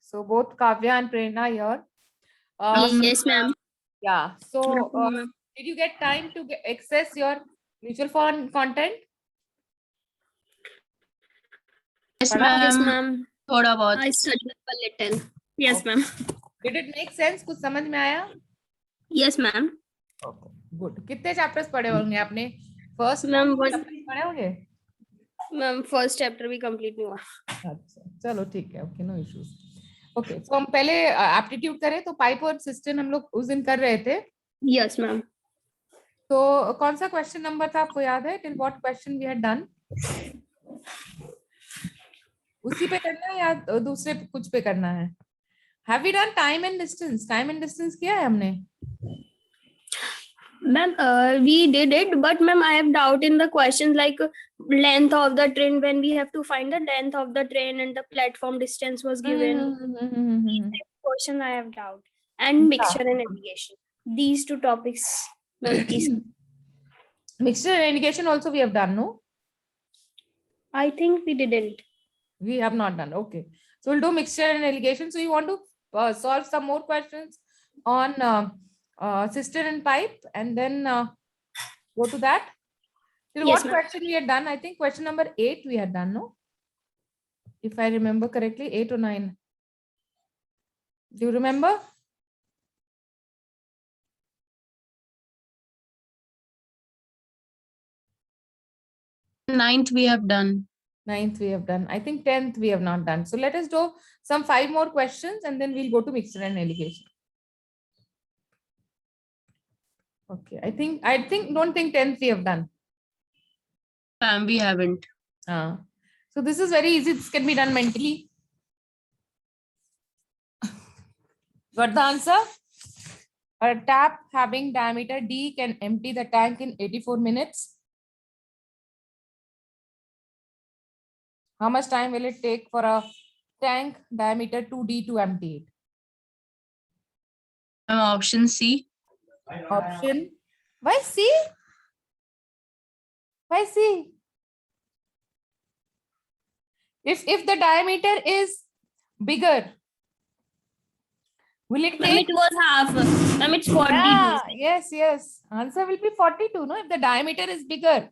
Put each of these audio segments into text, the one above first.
So both Kavya and Prerna here. Yes, ma'am. Yeah. So Ma'am. did you get time to access your mutual fund content? Yes, पढ़ा? Yes, ma'am. थोड़ा बहुत. I studied a little. Yes, Okay. ma'am. Did it make sense? कुछ समझ में आया? Yes, ma'am. Okay. Good. कितने chapters पढ़े होंगे आपने? First Ma'am, one. chapters पढ़े होंगे? Ma'am, first chapter भी complete नहीं हुआ. अच्छा, चलो ठीक है. Okay, no issues. Okay, so हम पहले एप्टीट्यूड करें तो पाइप और सिस्टम हम लोग उस दिन कर रहे थे. Yes, ma'am. तो कौन सा क्वेश्चन नंबर था आपको याद है? Till what question we had done? उसी पे करना है या दूसरे कुछ पे करना है? Have we done time and distance? Time and distance किया है हमने? Ma'am, we did it, but ma'am, I have doubt in the questions like length of the train when we have to find the length of the train and the platform distance was given. Question I have doubt and mixture and navigation. These two topics, ma'am, please. Mixture and indication also we have done, no? I think we didn't. We have not done. Okay. So we'll do mixture and alligation. So you want to solve some more questions on sister and pipe and then go to that? Till Yes, what ma'am. question we had done? I think question number 8 we had done, no? If I remember correctly, 8 or 9. Do you remember? Ninth we have done. 9th we have done. I think 10th we have not done. So let us do some 5 more questions and then we'll go to mixture and alligation. Okay. Don't think 10th we have done. Ma'am, we haven't. So this is very easy. This can be done mentally. Got the answer? A tap having diameter D can empty the tank in 84 minutes. How much time will it take for a tank diameter 2D to empty it? Option C. Option. Why C? Why C? If the diameter is bigger, will it Ma'am, take? it was half. Ma'am, it's 42. Yeah, yes. Answer will be 42, no? If the diameter is bigger.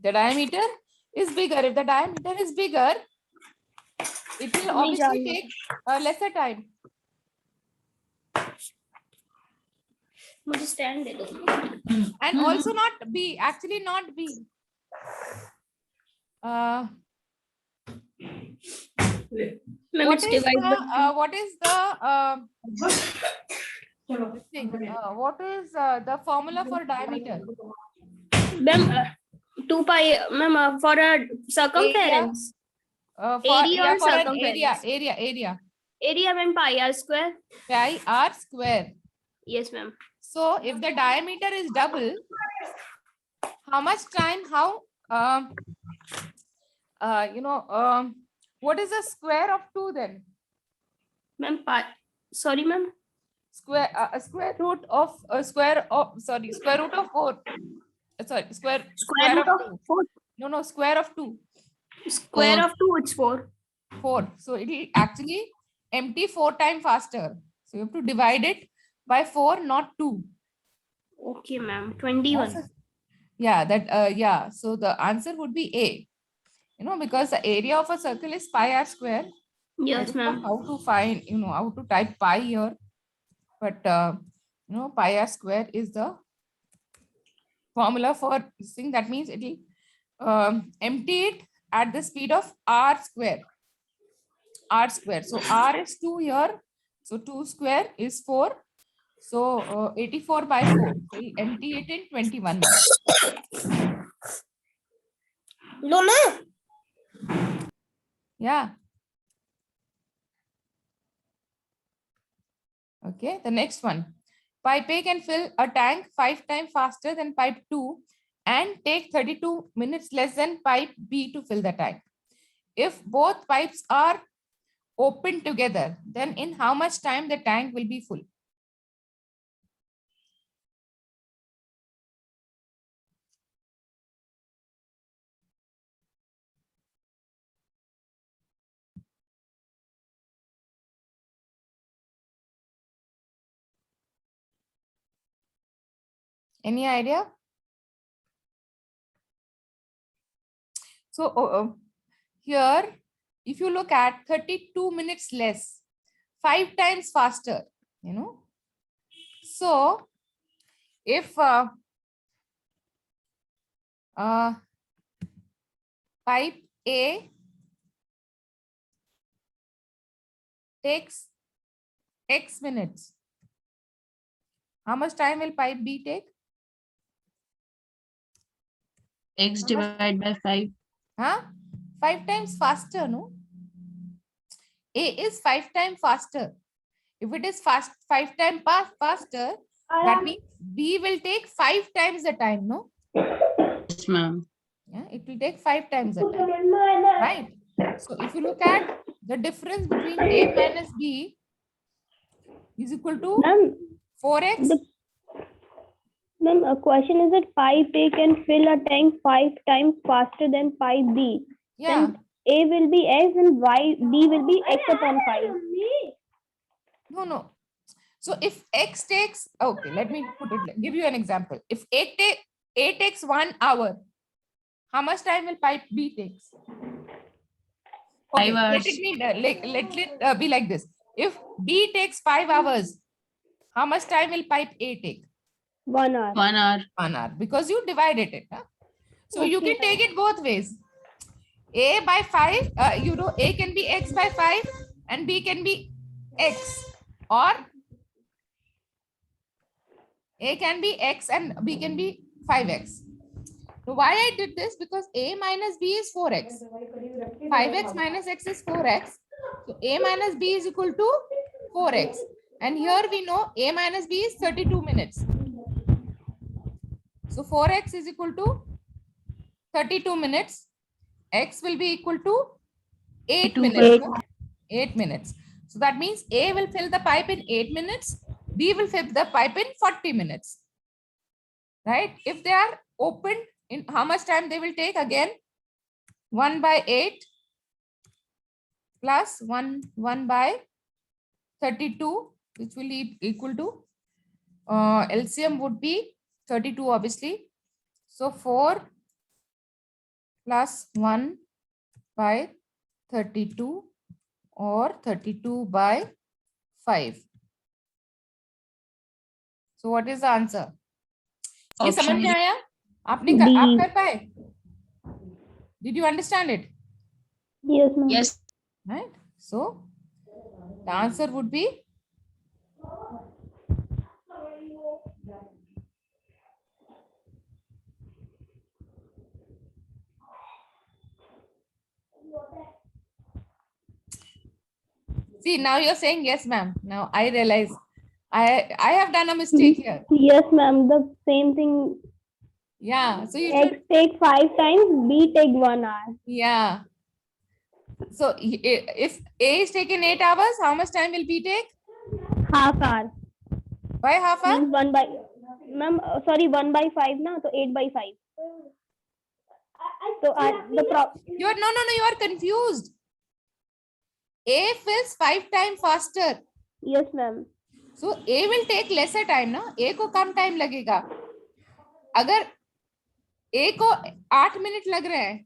The diameter is bigger. If the diameter is bigger, it will obviously take a lesser time. Stand it. And also not B, actually not B. Ma'am, What it's is divided by the formula for diameter? Ma'am, 2 pi, ma'am, for a circumference. Area or For an circumference? area. Area, ma'am, pi r square. Pi r square. Yes, ma'am. So if the diameter is double, how much time, what is the square of 2 then? Ma'am, pi. Sorry, ma'am. Square root of 4. Square Root of of 2. 4. No, square of 2. Square of 2, it's 4. 4. So it will actually empty 4 times faster. So you have to divide it by 4, not 2. Okay, ma'am. 21. Yeah, so the answer would be A. Because the area of a circle is pi r square. Yes, ma'am. How to find, how to type pi here. But, pi r square is the formula for this thing. That means it will empty it at the speed of r square. So r is 2 here. So 2 square is 4. So 84 by 4. So we empty it in 21 minutes. No, ma'am. Yeah. Okay, the next one. Pipe A can fill a tank 5 times faster than pipe 2 and take 32 minutes less than pipe B to fill the tank. If both pipes are open together, then in how much time the tank will be full? Any idea? So here, if you look at 32 minutes less, 5 times faster, you know. So if pipe A takes X minutes, how much time will pipe B take? X How much? divided by 5. Huh? 5 times faster, no? A is 5 times faster. If it is 5 times faster, that means B will take 5 times the time, no? Yes, ma'am. Yeah, it will take 5 times the time, right? So if you look at the difference between A minus B is equal to Ma'am, 4x. Ma'am, a question is that pipe A can fill a tank 5 times faster than pipe B. Yeah. Then A will be X and B will be X upon 5. No. So if X takes, okay, let me give you an example. If A takes 1 hour, how much time will pipe B takes? 5 Let hours. it be like this. If B takes 5 hours, how much time will pipe A take? 1 hour. 1 hour. 1 hour, because you divided it. Huh? So you Okay. can take it both ways. A by 5, A can be X by 5 and B can be X, or A can be X and B can be 5X. So why I did this? Because A minus B is 4X. 5X minus X is 4X. So A minus B is equal to 4X. And here we know A minus B is 32 minutes. So 4X is equal to 32 minutes. X will be equal to 8 minutes. 8 minutes. So that means A will fill the pipe in 8 minutes. B will fill the pipe in 40 minutes. Right? If they are opened, in how much time they will take? Again, 1 by 8 plus 1 by 32, which will be equal to LCM would be 32, obviously. So 4 plus 1 by 32 or 32 by 5. So what is the answer? ये समझ में आया? आपने आप कर पाए? Did you understand it? Yes, ma'am. Yes. Right? So the answer would be see, now you're saying yes, ma'am. Now I realize I have done a mistake here. Yes, ma'am. The same thing. Yeah. So you X should, take 5 times, B take 1 hour. yeah. So if A is taken 8 hours, how much time will B take? Half hour. Why half hour? Means 1 by, ma'am, sorry, 1 by 5 na, so 8 by 5. So You are no, you are confused. A fills 5 times faster. Yes, ma'am. So A will take lesser time, ना? A को कम time लगेगा. अगर A को 8 minute लग रहे हैं,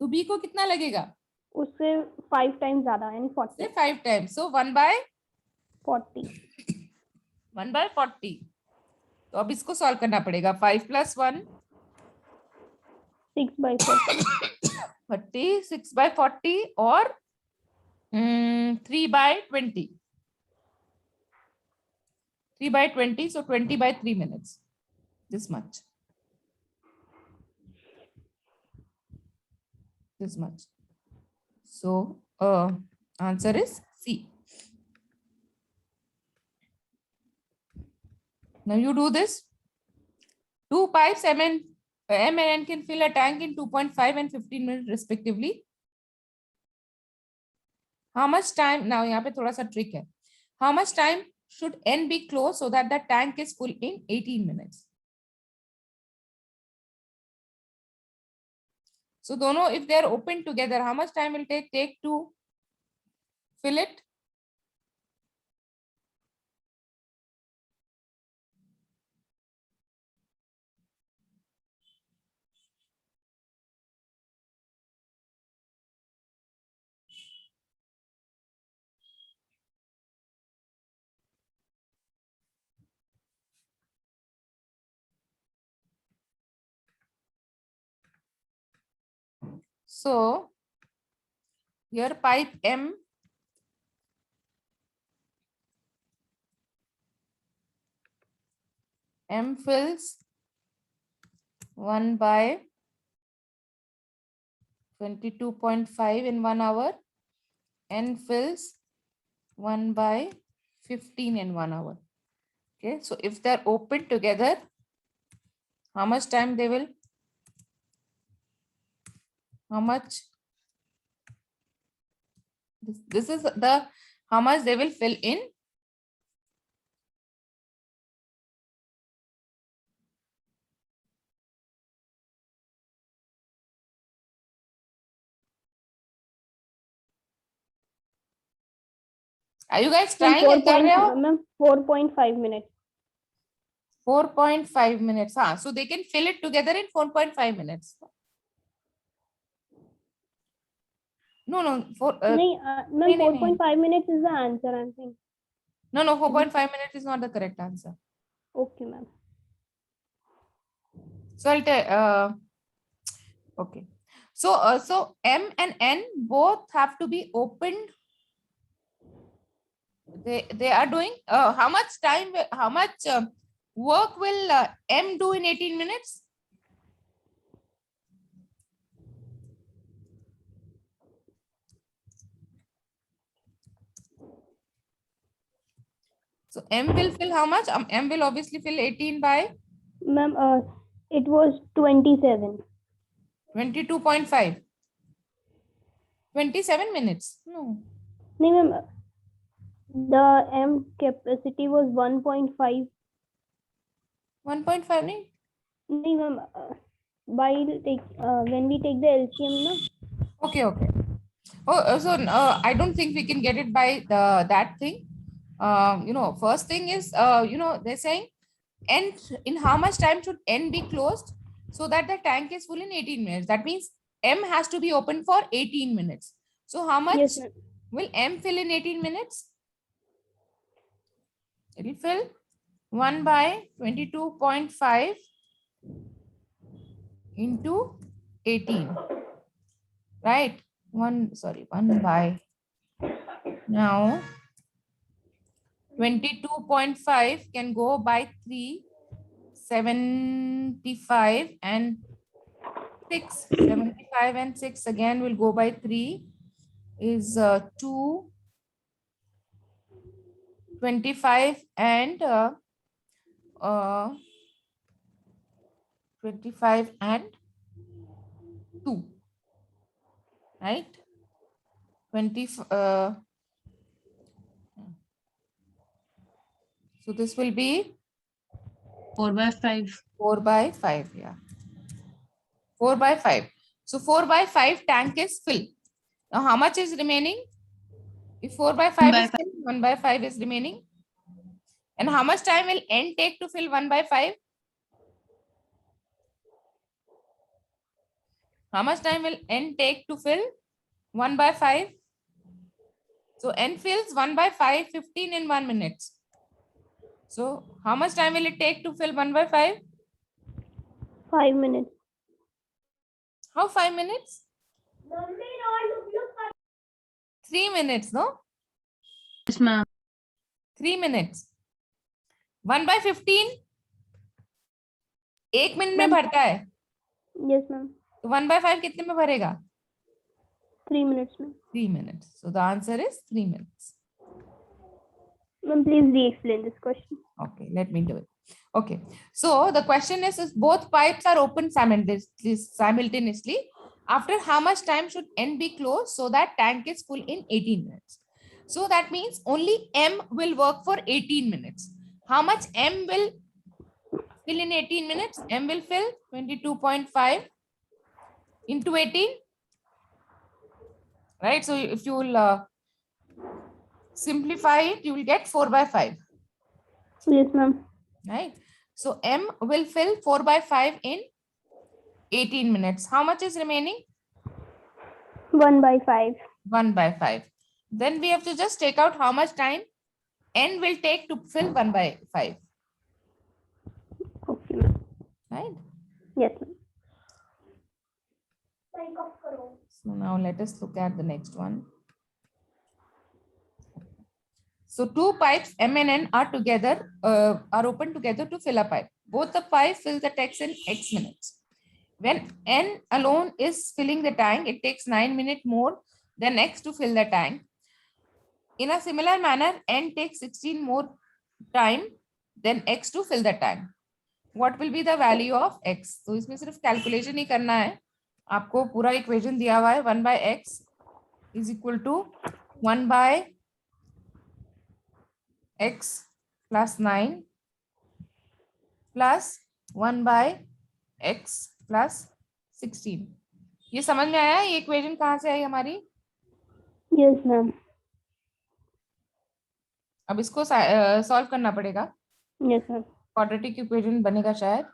तो B को कितना लगेगा? उससे 5 टाइम्स ज्यादा, यानी 40. 5 times. So 1 by 40. 1 by 40. तो अब इसको सॉल्व करना पड़ेगा. 5 plus 1. 6 by 40. 30, 6 by 40 or 3 by 20. 3 by 20, so 20 by 3 minutes. This much. This much. So answer is C. Now you do this. 2 pipes M and N can fill a tank in 2.5 and 15 minutes respectively. How much time? Now यहाँ पे थोड़ा सा trick है. How much time should N be closed so that the tank is full in 18 minutes? So दोनों, if they are open together, how much time will take to fill it? So here pipe M fills 1 by 22.5 in 1 hour. N fills 1 by 15 in 1 hour. Okay, so if they're open together, how much time they will? How much? This is the how much they will fill in. Are you guys trying it? कर रहे हो? Ma'am, 4.5 minutes. 4.5 minutes. So they can fill it together in 4.5 minutes. No. Ma'am, नहीं, 4.5 minutes is the answer, I'm saying. No, 4.5 minutes is not the correct answer. Okay, ma'am. So I'll tell, okay. So M and N both have to be opened. They are doing how much time, how much work will M do in 18 minutes? So M will fill how much? M will obviously fill 18 by? Ma'am, it was 27. 22.5. 27 minutes. No. No, ma'am. The M capacity was 1.5. 1.5. No, ma'am. When we take the LCM, no? Okay. Oh, so I don't think we can get it by that thing. First thing is, they're saying N, in how much time should N be closed so that the tank is full in 18 minutes? That means M has to be open for 18 minutes. So how much Yes, ma'am. will M fill in 18 minutes? It will fill 1 by 22.5 into 18. Right? 1 by. Now 22.5 can go by 3, 75 and 6. 75 and 6 again will go by 3 is 2, 25 and 25 and 2, right? 20. So this will be 4 by 5. 4 by 5. Yeah. 4 by 5. So 4 by 5 tank is full. Now how much is remaining? If 4 by 5 is full, 1 by 5 is remaining. And how much time will N take to fill 1 by 5? How much time will N take to fill 1 by 5? So N fills 1 by 5, 15 in 1 minute. So how much time will it take to fill 1 by 5? 5 minutes. How 5 minutes? 3 minutes, no? Yes, ma'am. 3 minutes. 1 by 15 1 minute में भरता है. Yes, ma'am. तो 1 by 5 कितने में भरेगा? 3 minutes, ma'am. 3 minutes. So the answer is 3 minutes. Ma'am, please re-explain this question. Okay, let me do it. Okay, so the question is both pipes are open simultaneously. After how much time should N be closed so that tank is full in 18 minutes? So that means only M will work for 18 minutes. How much M will fill in 18 minutes? M will fill 22.5 into 18. Right, so if you will simplify it, you will get 4 by 5. Yes, ma'am. Right, so M will fill 4 by 5 in 18 minutes. How much is remaining? 1 by 5. 1 by 5. Then we have to just take out how much time N will take to fill 1 by 5. Okay, ma'am. Right? Yes, ma'am. So now let us look at the next one. So two pipes M and N are together, are open together to fill a pipe. Both the pipes fill the tanks in X minutes. When N alone is filling the tank, it takes 9 minutes more than X to fill the tank. In a similar manner, N takes 16 more time than X to fill the tank. What will be the value of X? तो इसमें सिर्फ calculation ही करना है. आपको पूरा equation दिया हुआ है. 1 by X is equal to 1 by X plus 9 plus 1 by X plus 16. ये समझ में आया? ये इक्वेशन कहाँ से आई हमारी? Yes, ma'am. अब इसको सॉल्व करना पड़ेगा. Yes, ma'am. क्वाड्रेटिक इक्वेशन बनेगा शायद.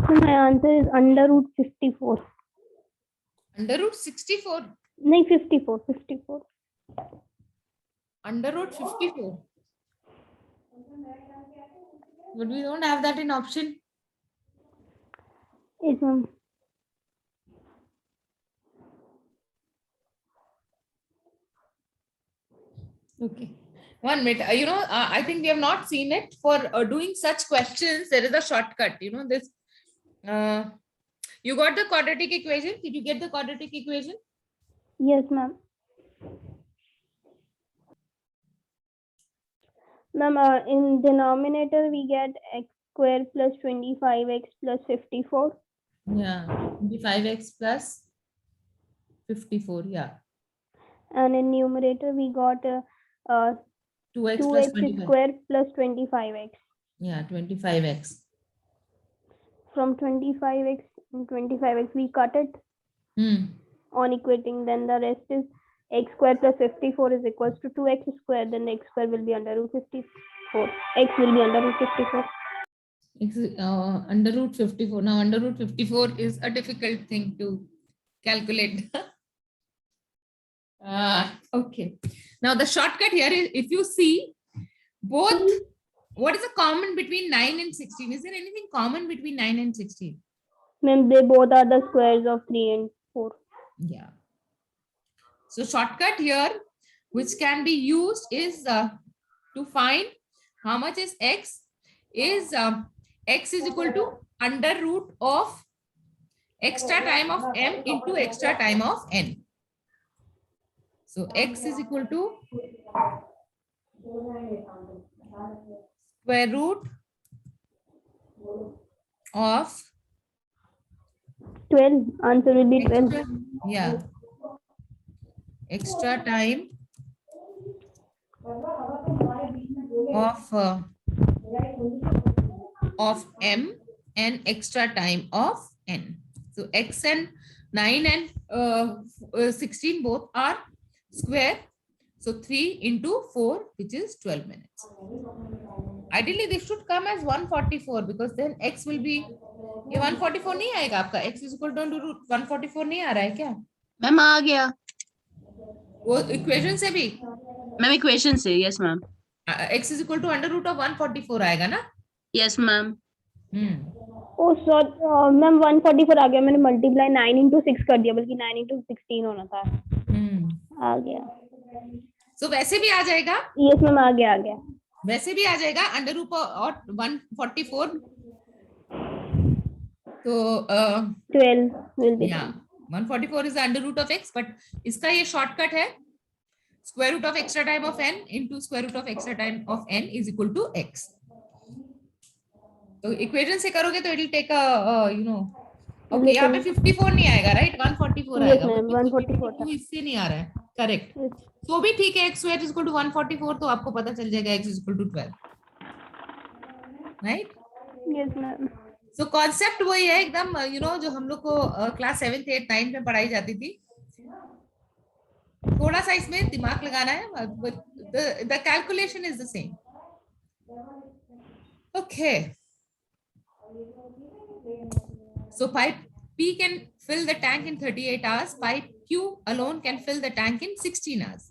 So my answer is under root 54. Under root 64. No, 54. 54. Under root 54. But we don't have that in option. Yes, ma'am. Okay. 1 minute. I think we have not seen it. For doing such questions, there is a shortcut. This. You got the quadratic equation? Did you get the quadratic equation? Yes, ma'am. Ma'am, in denominator we get x square plus 25x plus 54. Yeah. 25x plus 54. Yeah. And in numerator we got 2x plus 2x 25. square plus 25x. Yeah, 25x. From 25x and 25x we cut it on equating. Then the rest is x square plus 54 is equals to 2x square. Then x square will be under root 54. X will be under root 54. X, under root 54. Now, under root 54 is a difficult thing to calculate. Okay. Now, the shortcut here is, if you see both, what is the common between 9 and 16? Is there anything common between 9 and 16? Ma'am, they both are the squares of 3 and 4. Yeah. So shortcut here, which can be used is to find how much is x, is x is equal to under root of extra time of m into extra time of n. So x is equal to square root of 12. Answer will be 12. yeah, extra time of m and extra time of n. So x and 9 and 16 both are square. So 3 into 4, which is 12 minutes. Ideally, this should come as 144 because then x will be, ये 144 नहीं आएगा आपका, x is equal to under root 144 नहीं आ रहा है क्या? Ma'am आ गया. वो इक्वेशन से भी मैम इक्वेशन से. Yes ma'am. x is equal to under root of 144 आएगा ना? Yes ma'am. Oh, sorry, ma'am 144 आ गया. मैंने मल्टीप्लाई 9 into 6 कर दिया, बल्कि 9 into 16 होना था. आ गया. So वैसे भी आ जाएगा. यस मैम, आ गया. वैसे भी आ जाएगा अंडर रूट और 144. तो 12 will be. Yeah, 144 is the under root of x, but इसका ये शॉर्टकट है. Square root of extra time of n into square root of extra time of n is equal to x. तो equation से करोगे तो it will take okay, यहाँ पे 54 नहीं आएगा, राइट? 144 Yes, आएगा, ma'am, 144 था। इससे नहीं आ रहा है, करेक्ट। Yes. तो भी ठीक है, x square is equal to 144, तो आपको पता चल जाएगा x is equal to 12, right? Yes, ma'am. So concept वही है एकदम, जो हम लोग को क्लास 7th 8th 9th में पढ़ाई जाती थी। थोड़ा सा इसमें दिमाग लगाना है, the calculation is the same. Okay, so pipe P can fill the tank in 38 hours. Pipe Q alone can fill the tank in 16 hours.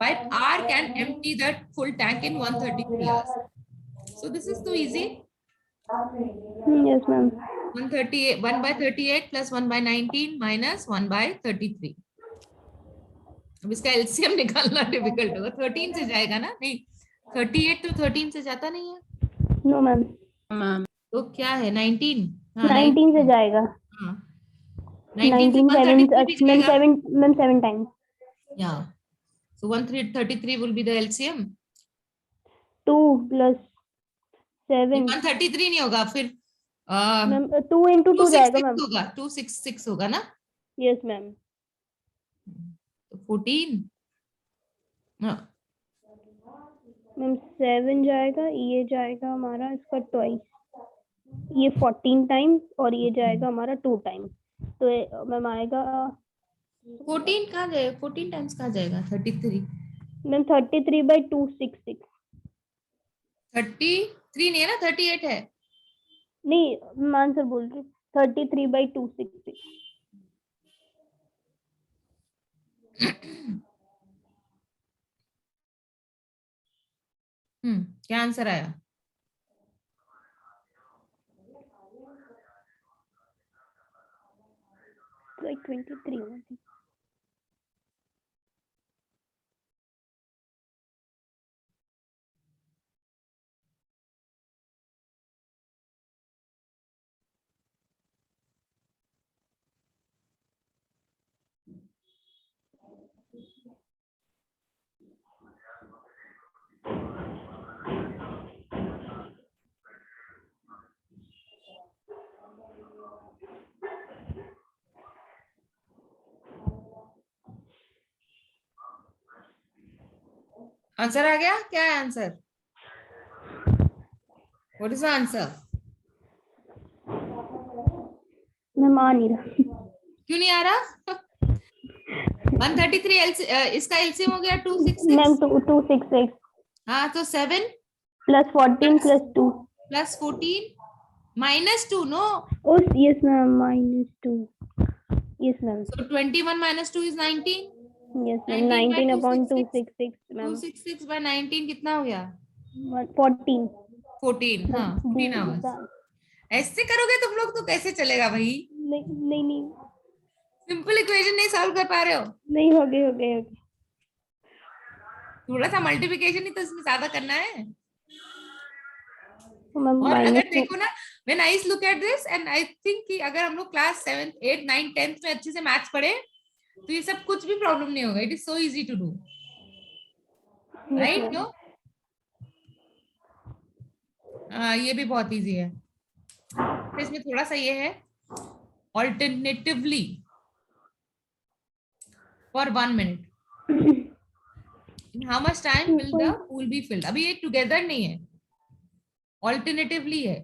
Pipe R can empty the full tank in 133 hours. So this is too easy. Yes, ma'am. 138, 1 by 38 plus 1 by 19 minus 1 by 33. अब इसका LCM निकालना difficult होगा। 13 से जाएगा ना? नहीं, 38 तो 13 से जाता नहीं है। No, ma'am. Ma'am. तो क्या है? 19? 19 से जाएगा। हाँ, 19 7 ma'am 7 times. Yeah. So 133 will be the LCM. 2 plus 7. 133 नहीं होगा फिर, Ma'am 2 into 2 जाएगा मैम। 266 होगा ना? Yes, ma'am. 14। हाँ, मैम 7 जाएगा, ये जाएगा हमारा इसका ट्वाइस, ये 14 टाइम्स, और ये जाएगा हमारा 2 टाइम्स, तो मैम आएगा 14 कहाँ जाएगा? 14 टाइम्स कहाँ जाएगा? 33। मैम 33/266। 33 नहीं है ना, 38 है। नहीं, मैं आंसर बोल रही हूँ, 33/266। क्या आंसर आया? Like 23 I think. आंसर आ गया? क्या है answer? What is the answer? Ma'am आ नहीं रहा। क्यों नहीं आ रहा? 133 इसका एलसीएम हो गया 266। मैम 266 हाँ, तो 7 plus 14 plus 2 plus 14 minus 2, no? oh yes ma'am, -2, yes ma'am, So 21 minus 2 is 19. yes ma'am, 19 upon 266 ma'am, 266 by 19 कितना हो गया? 14 हाँ, 14 hours। ऐसे करोगे तुम लोग तो कैसे चलेगा भाई? नहीं सिंपल इक्वेशन नहीं सॉल्व कर पा रहे हो? नहीं, हो गए थोड़ा सा मल्टीप्लिकेशन ही तो इसमें ज्यादा करना है। मैम और अगर देखो ना, when I look at this and I think कि अगर हम लोग क्लास 7 8 9 10th में अच्छे से मैथ्स पढ़े तो ये सब कुछ भी प्रॉब्लम नहीं होगा। It is so easy to do, right? No, ये भी बहुत इजी है। इसमें थोड़ा सा ये है, alternatively for 1 minute in how much time will the pool be filled? अभी ये टुगेदर नहीं है, ऑल्टरनेटिवली है।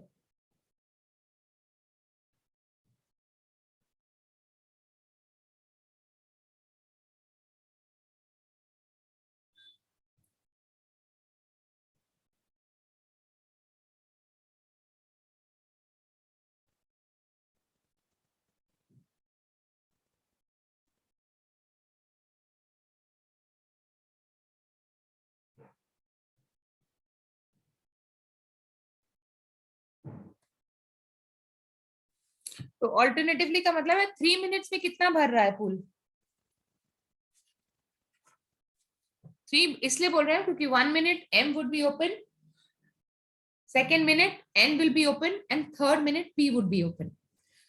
तो ऑल्टरनेटिवली का मतलब है 3 minutes में कितना भर रहा है पूल। 3 इसलिए बोल रहे हैं क्योंकि 1 minute M would be open, second minute N will be open and third minute P would be open.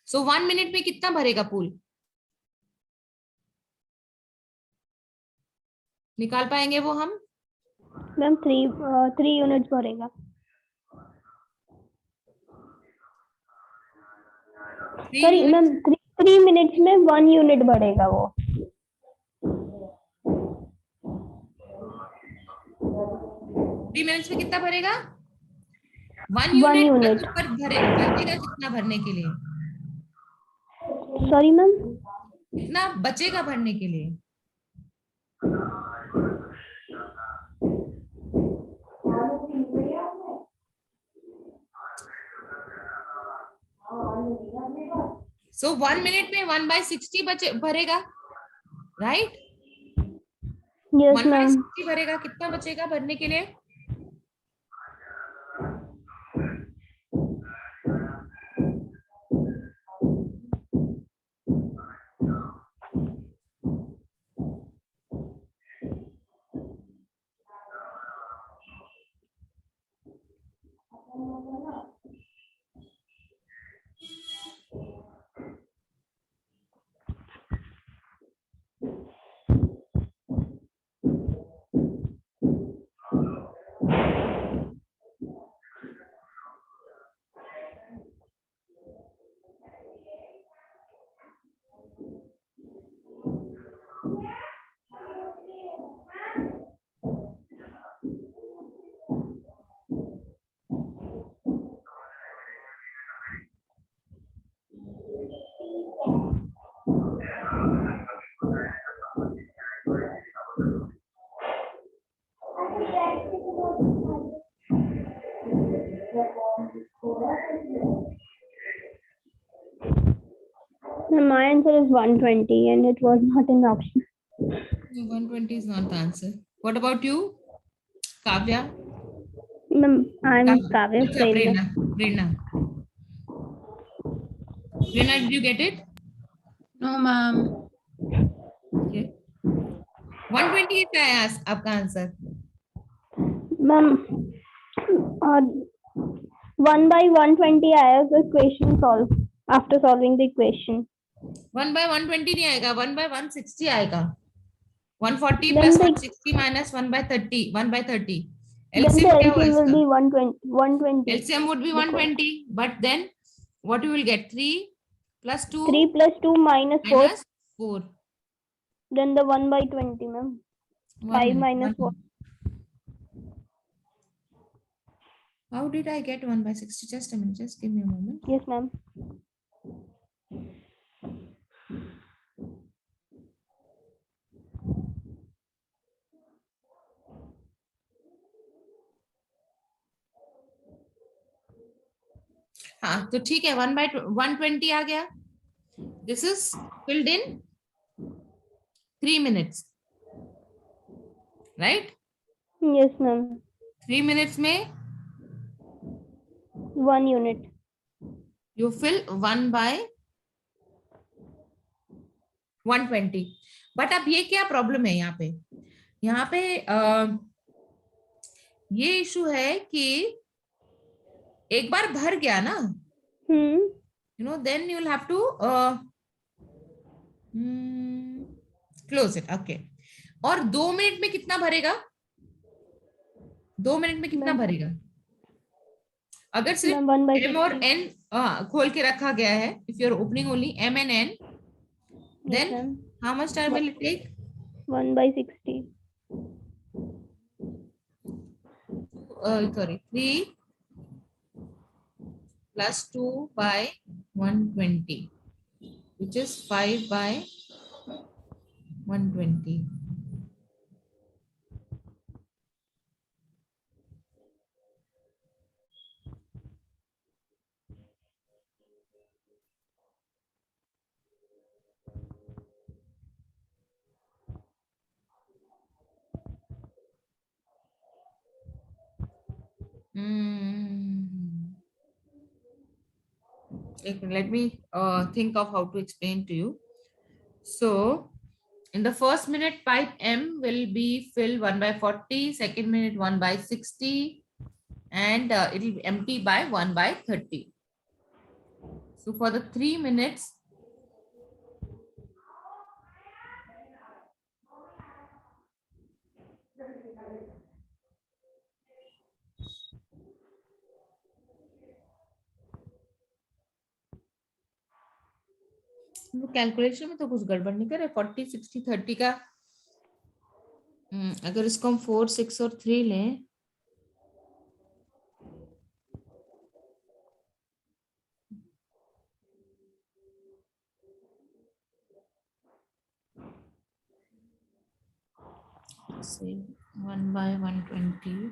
So 1 minute में कितना भरेगा पूल? निकाल पाएंगे वो हम? मैम 3 यूनिट्स भरेगा। सॉरी मैम 3 मिनट्स में 1 यूनिट बढ़ेगा वो। 3 मिनट्स में कितना भरेगा? 1 1 यूनिट यूनिट। ऊपर बचेगा कितना भरने के लिए? Sorry ma'am. कितना बचेगा भरने के लिए? सो 1 मिनट में 1/60 बचे भरेगा, राइट? Yes 1/60 ma'am. भरेगा, कितना बचेगा भरने के लिए? My answer is 120 and it was not an option. No, 120 is not the answer. What about you, Kavya? Ma'am, I'm Kavya Acha, Prerna. Prerna. Prerna, did you get it? No, ma'am. Okay. 120 is आपका answer. Ma'am, 1/120 आया the equation solve after solving the equation. 1/120 नहीं आएगा, 1/160 आएगा. 140 Then plus the 160 minus 1/30. 1/30. then the LCM क्या होगा LCM will इसका? be 120. LCM would be 120, but then what you will get? 3 plus 2 3 plus 2 minus 4. minus 4. Then the 1/20, ma'am. 5 minus 4. How did I get 1/60? Just a minute. Just give me a moment. Yes, ma'am. हाँ, तो ठीक है. 1/120 आ गया. This is filled in 3 minutes, right? Yes, ma'am. 3 minutes में 1 unit. you fill 1/120. But अब ये क्या problem है यहाँ पे? यहाँ पे ये इशू है कि एक बार भर गया ना, then you'll have to close it. Okay. और 2 मिनट में कितना भरेगा? 2 मिनट में कितना भरेगा? अगर सिर्फ m और n खोल के रखा गया है, if you're opening only m and n, then how much time will it take? 1/60. Sorry, 3 plus 2/120, which is 5/120. Let me think of how to explain to you. So, in the first minute, pipe M will be filled 1/40, second minute 1/60, and it will be empty by 1/30. So, for the 3 minutes, calculation में तो कुछ गड़बड़ नहीं करे। 40 60 30 का अगर इसको हम 4 6 और 3 लें, say 1/120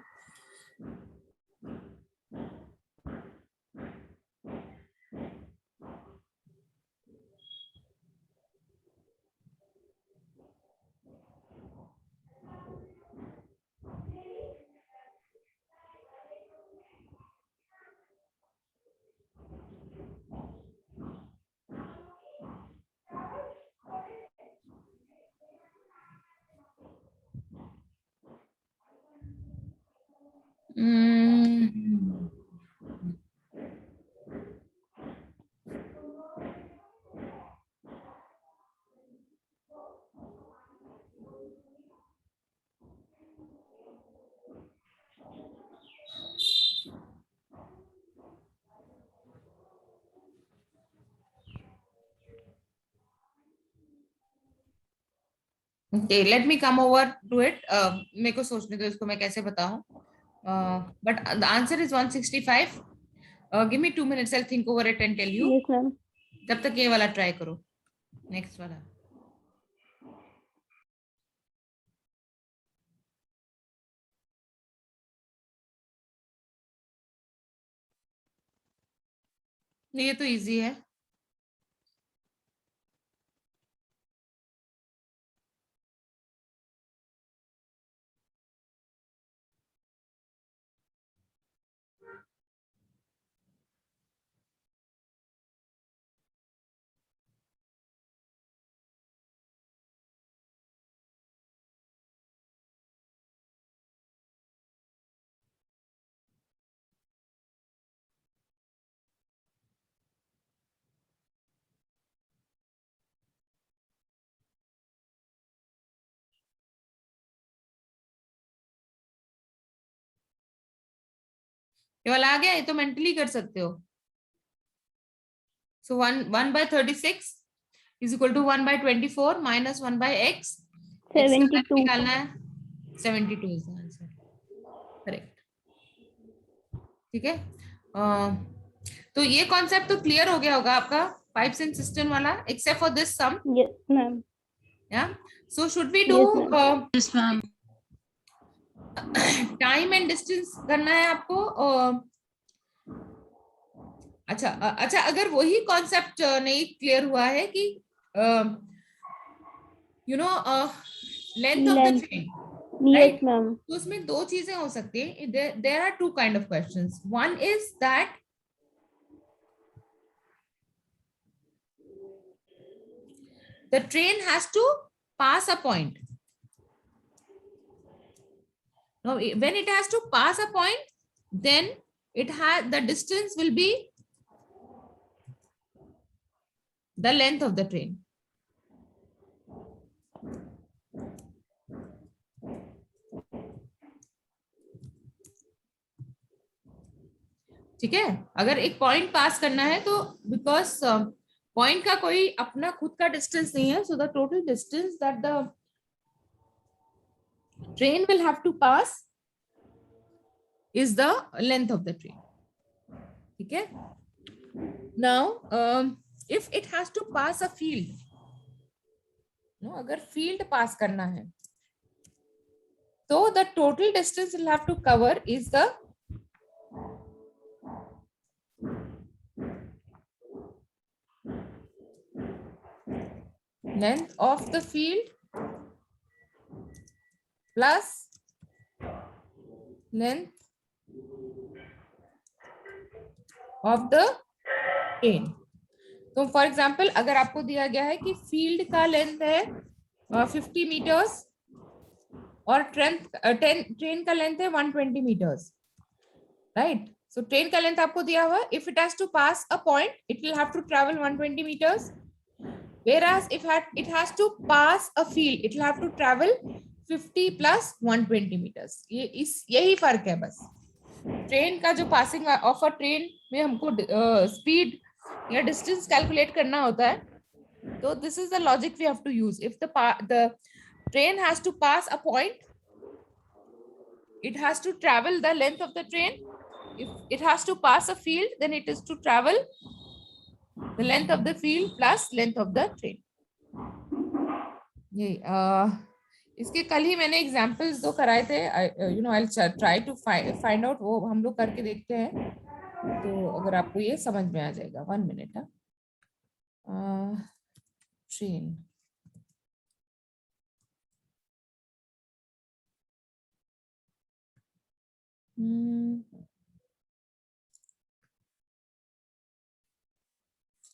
Okay, let me come over to it. मेरे को सोचने दो इसको मैं कैसे बताऊं. But the answer is 165. Give me 2 minutes. I'll think over it and tell you. Yes, ma'am. तब तक ये वाला ट्राई करो. नेक्स्ट वाला. ये तो इजी है. ये वाला आ गया. ये तो मेंटली कर सकते हो. So 1/36 is equal to 1/24 minus 1/x. 72. निकालना है. 72 is the answer. Correct. ठीक है. तो ये कॉन्सेप्ट तो क्लियर हो गया होगा आपका पाइप्स एंड सिस्टम वाला, except for this sum. Yes, ma'am. Yeah. So should we do Yes, ma'am. Yes, ma'am. Time and distance करना है आपको. अच्छा अच्छा, अगर वही कॉन्सेप्ट नहीं क्लियर हुआ है कि you know length of the Length. Train, Yes, ma'am. तो उसमें दो चीजें हो सकती है. There are two kind of questions. One is that the train has to pass a point. Now when it has to pass a point, then it has the distance will be the length of the train. ठीक है. अगर एक point पास करना है तो because point का कोई अपना खुद का डिस्टेंस नहीं है, so the total distance that the train will have to pass is the length of the train. ठीक है. Now if it has to pass a field, no, अगर फील्ड पास करना है तो the total distance will have to cover is the length of the field plus length of the train. तो for example अगर आपको दिया गया है कि फील्ड का लेंथ है 50 मीटर्स और ट्रेन का लेंथ है 120 मीटर्स, राइट. सो ट्रेन का लेंथ आपको दिया हुआ है. If it has to pass a point it will have to travel 120 meters. Whereas if it has to pass a field, it will have to travel 50 plus 120 meters. यही फर्क है बस. Train का जो पासिंग ऑफ अ ट्रेन में हमको speed या distance calculate करना होता है, So this is the logic we have to use. If the train has to pass a point, it has to travel the length of the train. If it has to pass a field, then it is to travel the length of the field plus length of the train. ये इसके कल ही मैंने examples दो कराए थे. I'll try to find out, वो हम लोग करके देखते हैं, तो अगर आपको ये समझ में आ जाएगा. 1 minute. ट्रेन.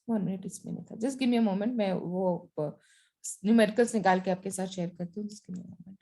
वन मिनट इसमें नहीं था. Just give me a moment, मैं वो न्यूमेरिकल्स निकाल के आपके साथ शेयर करती हूँ. Just give me a moment.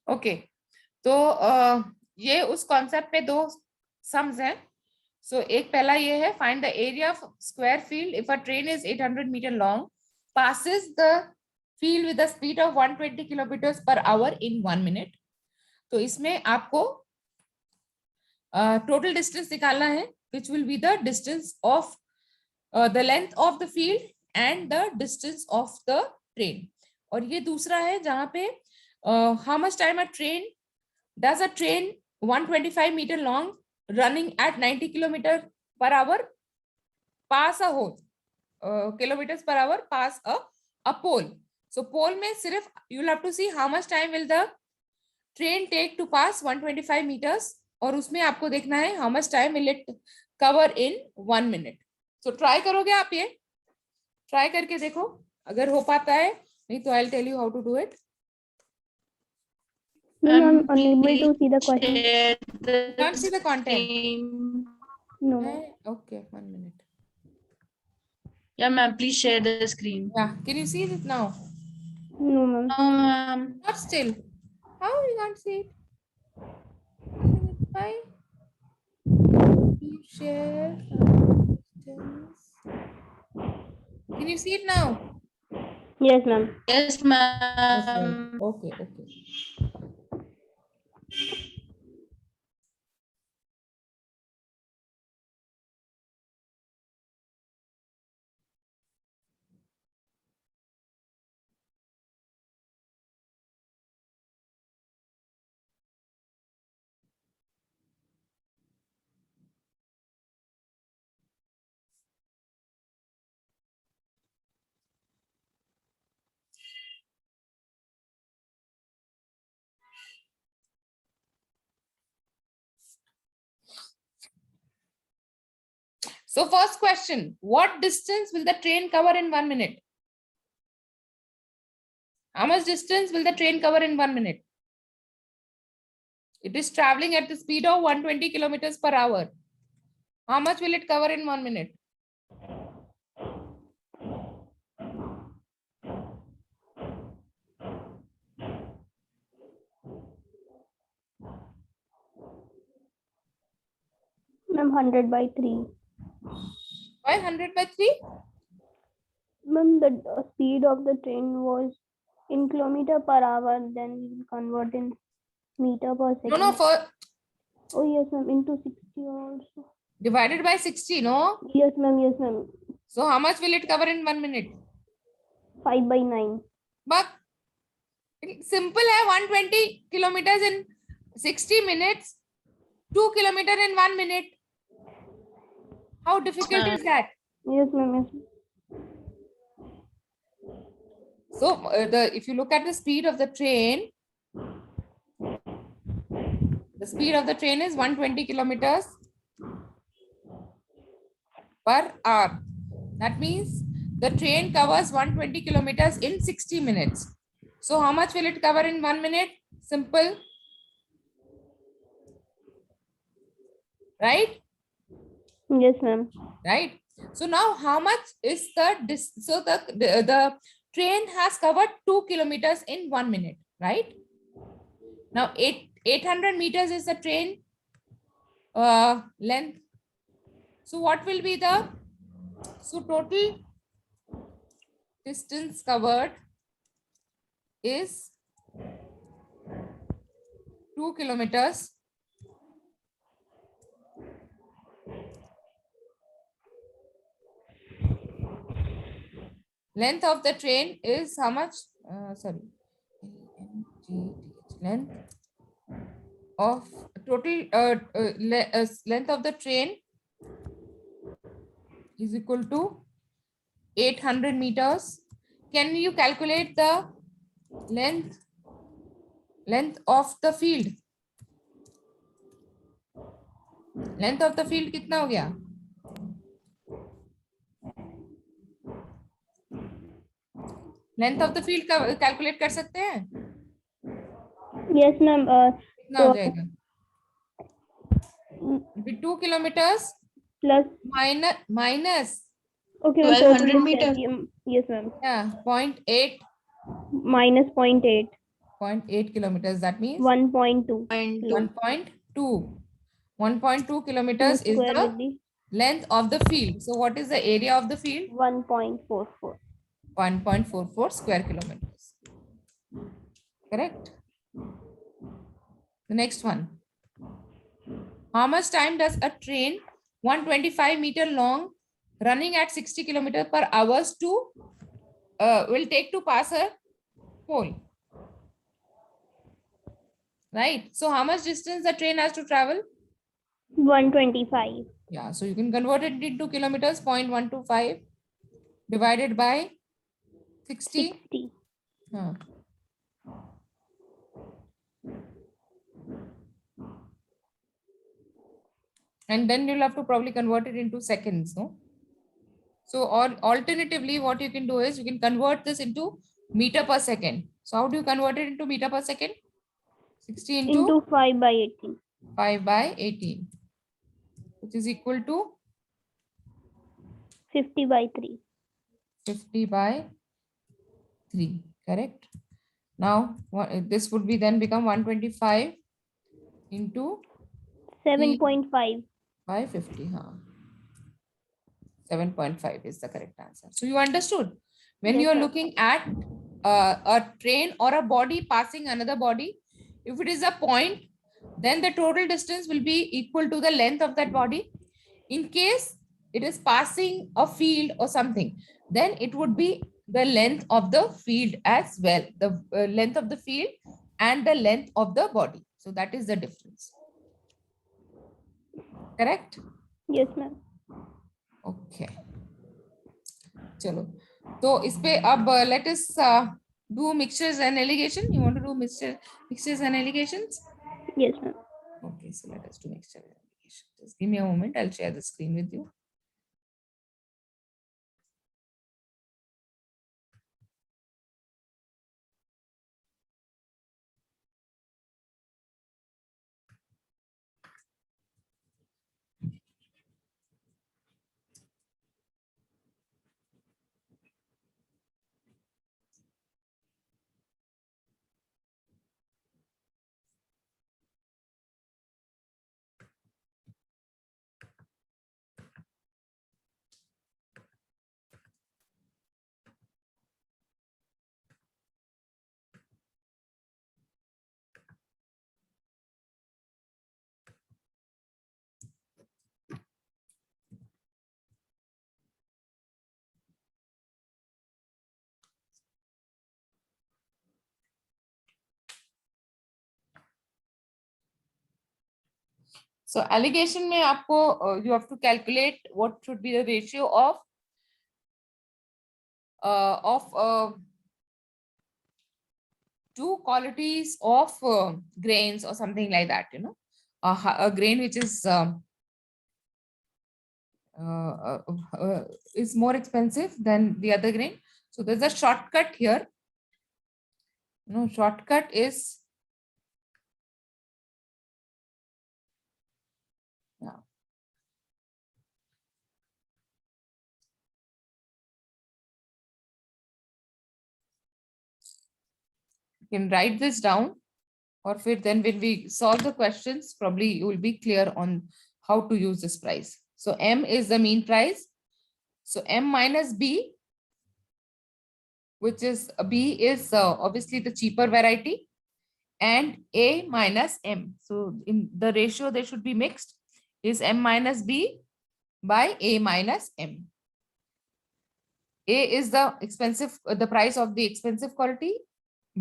Okay, तो ये उस कॉन्सेप्ट पे दो सम्स हैं. सो एक पहला ये है, find the area of square field if a train is 800 meter long, passes the field with a speed of 120 kilometers per hour in 1 minute. तो इसमें आपको टोटल डिस्टेंस निकालना है, which will be the distance of the length of the field and the distance of the train. और ये दूसरा है जहां पे how much time a train does a train 125 meter long running at 90 kilometer per hour pass a hole, kilometers per hour pass a pole. So pole में सिर्फ you'll have to see how much time will the train take to pass 125 meters, और उसमें आपको देखना है how much time will it cover in 1 minute. So try करोगे आप, ये try करके देखो अगर हो पाता है, नहीं तो I'll tell you how to do it. I'm unable to see the question. You can't see the content. No. Okay, 1 minute. Yeah, ma'am, please share the screen. Yeah, can you see it now? No, ma'am. No, ma'am. Not still. How you can't see it? Why? You share. Can you see it now? Yes, ma'am. Yes, ma'am. Okay. So first question, what distance will the train cover in 1 minute? How much distance will the train cover in 1 minute? It is traveling at the speed of 120 kilometers per hour. How much will it cover in 1 minute? Ma'am, 100 by 3. Why 100 by 3? Ma'am, the speed of the train was in kilometer per hour, then we will convert in meter per second. No, Oh yes, ma'am. Into 60 also. Divided by 60, no? Yes, ma'am. Yes, ma'am. So how much will it cover in 1 minute? 5/9. But simple hai, 120 kilometers in 60 minutes, 2 kilometers in 1 minute. How difficult is that? Yes, ma'am. Yes. So if you look at the speed of the train, the speed of the train is 120 kilometers per hour. That means the train covers 120 kilometers in 60 minutes. So how much will it cover in 1 minute? Simple. Right? Yes, ma'am. Right. So now how much is the train has covered 2 kilometers in 1 minute, right? Now 800 meters is the train length. So what will be the total distance covered is 2 kilometers. Length of the train is how much? Sorry. Length of total length of the train is equal to 800 meters. Can you calculate the length of the field? Length of the field कितना हो गया? Length of the field का calculate कर सकते हैं? Yes, ma'am. कितना हो जाएगा? 2 kilometers Plus. minus. Okay, ma'am. 1200 total meters. distance, yes, ma'am. Yeah, 0.8. Minus 0.8. 0.8 kilometers. That means 1.2. 1.2. 1.2 kilometers is Square the with the length of the field. So what is the area of the field? 1.44. 1.44 square kilometers. Correct. The next one. How much time does a train 125 meter long running at 60 kilometers per hour will take to pass a pole? Right. So how much distance the train has to travel? 125. Yeah. So you can convert it into kilometers. 0.125 divided by 60. 60. Huh. And then you'll have to probably convert it into seconds, no? So, or alternatively, what you can do is you can convert this into meter per second. So how do you convert it into meter per second? 60 Into 5/18. 5 by 18, which is equal to 50/3. 50 by 3, correct? Now, this would be then become 125 into 7.5. by 50. 7.5 is the correct answer. So you understood? When Yes, you are sir. looking at a train or a body passing another body, if it is a point, then the total distance will be equal to the length of that body. In case it is passing a field or something, then it would be the length of the field as well, the length of the field and the length of the body. So that is the difference. Correct? Yes, ma'am. Okay. चलो तो इस पे अब let us do mixtures and alligation. You want to do mixtures and alligations? Yes, ma'am. Okay, so let us do mixture and alligation. Just give me a moment. I'll share the screen with you. So alligation में आपको you have to calculate what should be the ratio of two qualities of grains or something like that, you know, a grain which is more expensive than the other grain. So there's a shortcut here. You know, shortcut is you can write this down, or then when we solve the questions, probably you will be clear on how to use this price. So M is the mean price. So M minus B, which is B is obviously the cheaper variety, and A minus M. So in the ratio they should be mixed is M minus B by A minus M. A is the expensive, the price of the expensive quality.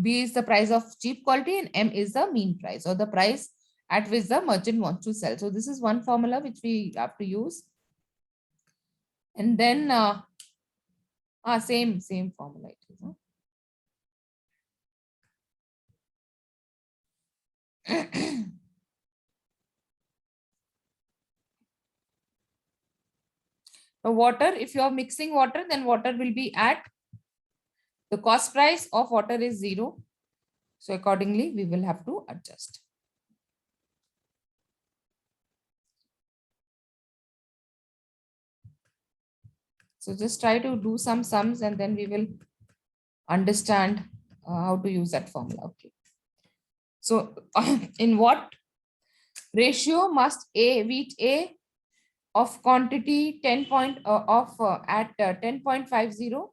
B is the price of cheap quality, and M is the mean price, or the price at which the merchant wants to sell. So this is one formula which we have to use. And then same formula it is, huh? Water, if you are mixing water, then water will be at the cost price of water is 0. So accordingly, we will have to adjust. So just try to do some sums and then we will understand how to use that formula. Okay. So in what ratio must wheat A of quantity 10 point at 10.50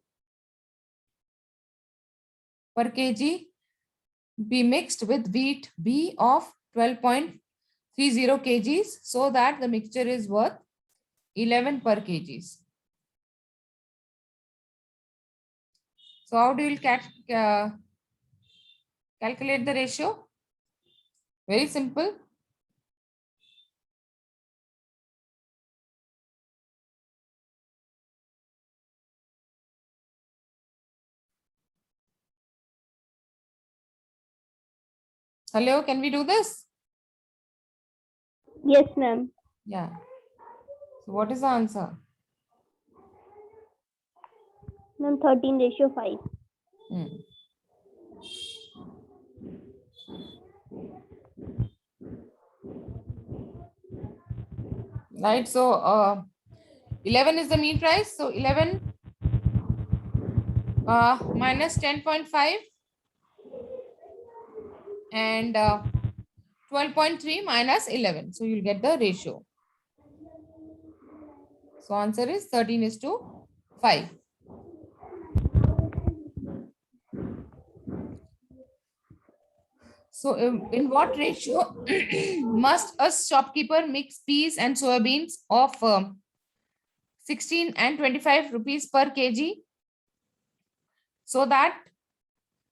per kg be mixed with wheat B of 12.30 kgs, so that the mixture is worth 11 per kgs. So how do you calculate the ratio? Very simple. Hello, can we do this? Yes, ma'am. Yeah. So what is the answer? Ma'am, 13:5. Right. So 11 is the mean price. So 11 minus 10.5 and 12.3 minus 11. So you'll get the ratio. So answer is 13:5. So in what ratio must a shopkeeper mix peas and soybeans of 16 and 25 rupees per kg, so that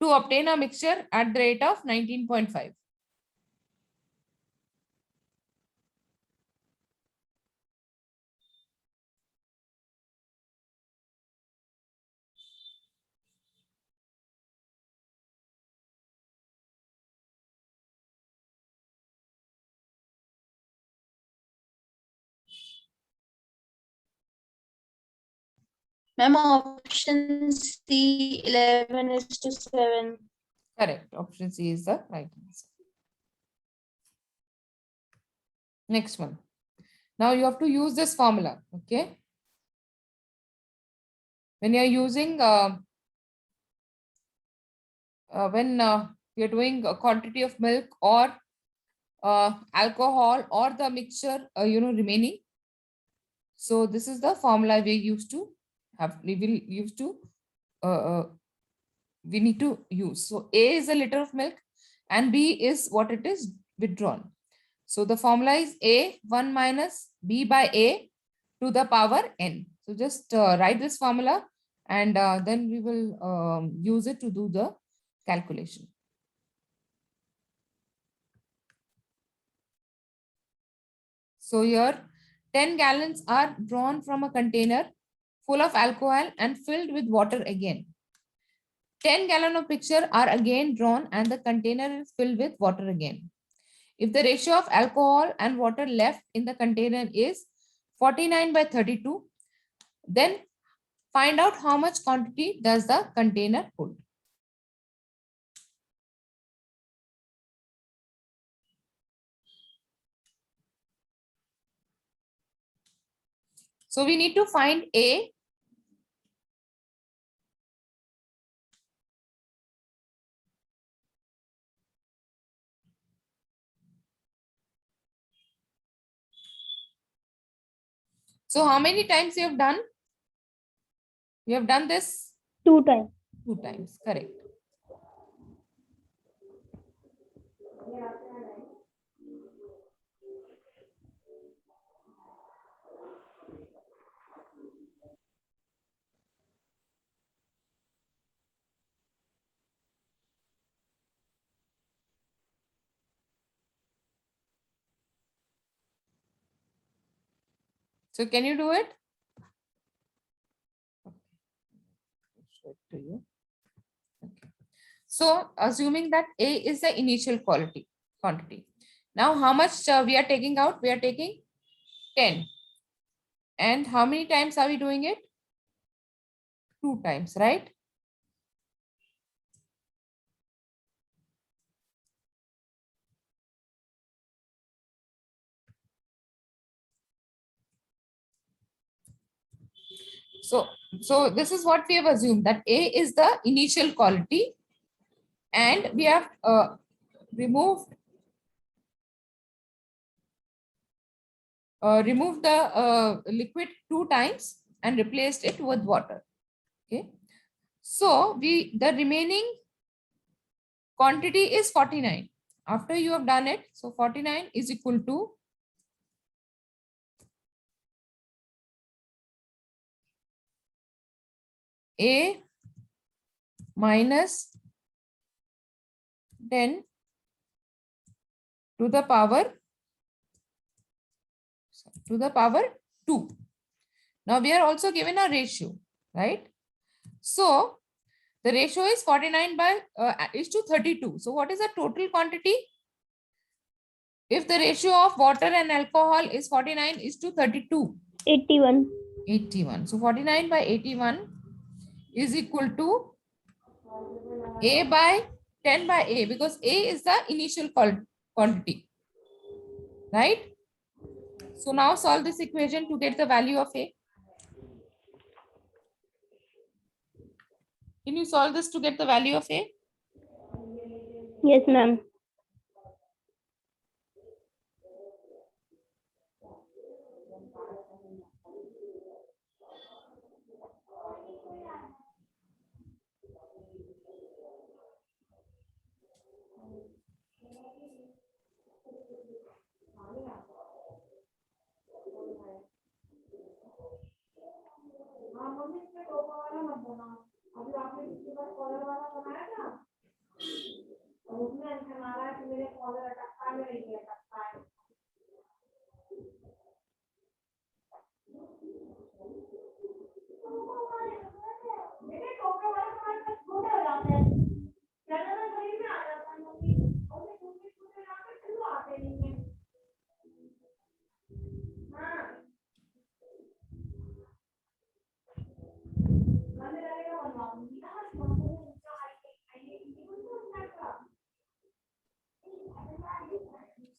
to obtain a mixture at the rate of 19.5? Ma'am, option C, 11:7. Correct. Option C is the right answer. Next one. Now you have to use this formula. Okay. When you are using, when you're doing a quantity of milk or alcohol or the mixture, remaining. So this is the formula we used to have. We will use to. We need to use. So A is a liter of milk, and B is what it is withdrawn. So the formula is A 1 minus B by A to the power n. So just write this formula, and then we will use it to do the calculation. So here 10 gallons are drawn from a container full of alcohol and filled with water again. 10 gallons of mixture are again drawn and the container is filled with water again. If the ratio of alcohol and water left in the container is 49/32, then find out how much quantity does the container hold. So we need to find A. So how many times you have done? You have done this 2 times. 2 times, correct. So can you do it? Show it to you. Okay. So assuming that A is the initial quantity. Now how much we are taking out? We are taking 10. And how many times are we doing it? 2 times, right? So this is what we have assumed, that A is the initial quality and we have removed the liquid 2 times and replaced it with water. Okay. So the remaining quantity is 49. After you have done it, so 49 is equal to A minus 10 to the power 2. Now we are also given a ratio, right? So the ratio is 49 is to 32. So what is the total quantity? If the ratio of water and alcohol is 49 is to 32. 81. 81. So 49 by 81 is equal to A by 10 by A, because A is the initial quantity, right? So now solve this equation to get the value of A. Can you solve this to get the value of A? Yes, ma'am.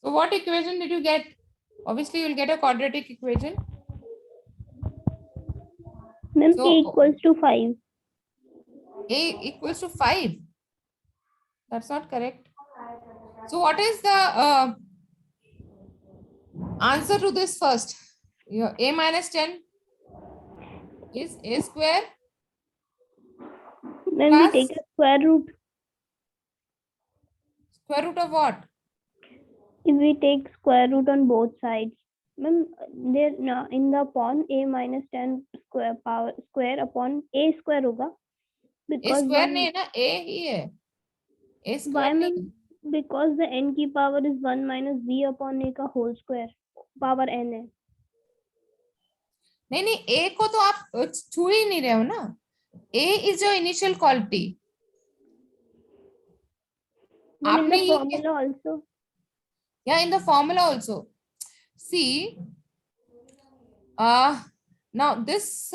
So what equation did you get? Obviously, you'll get a quadratic equation. Ma'am, So- A equals to 5. A equals to 5. That's not correct. So what is the answer to this first? Your A minus 10 is A square. Then we Plus? take a square root. Square root of what? If we take square root on both sides, ma'am, there no, in the upon A minus 10 square power square upon A square होगा. A Because square one- नहीं है ना, A ही है. A why, square नहीं ma'am? Because the n की power is 1 minus b upon a का whole square. power n है. नहीं नहीं, ए को तो आप छू ही नहीं रहे हो ना. A is your initial quality. Ma'am, in the आपने formula also. या in the formula also. See now this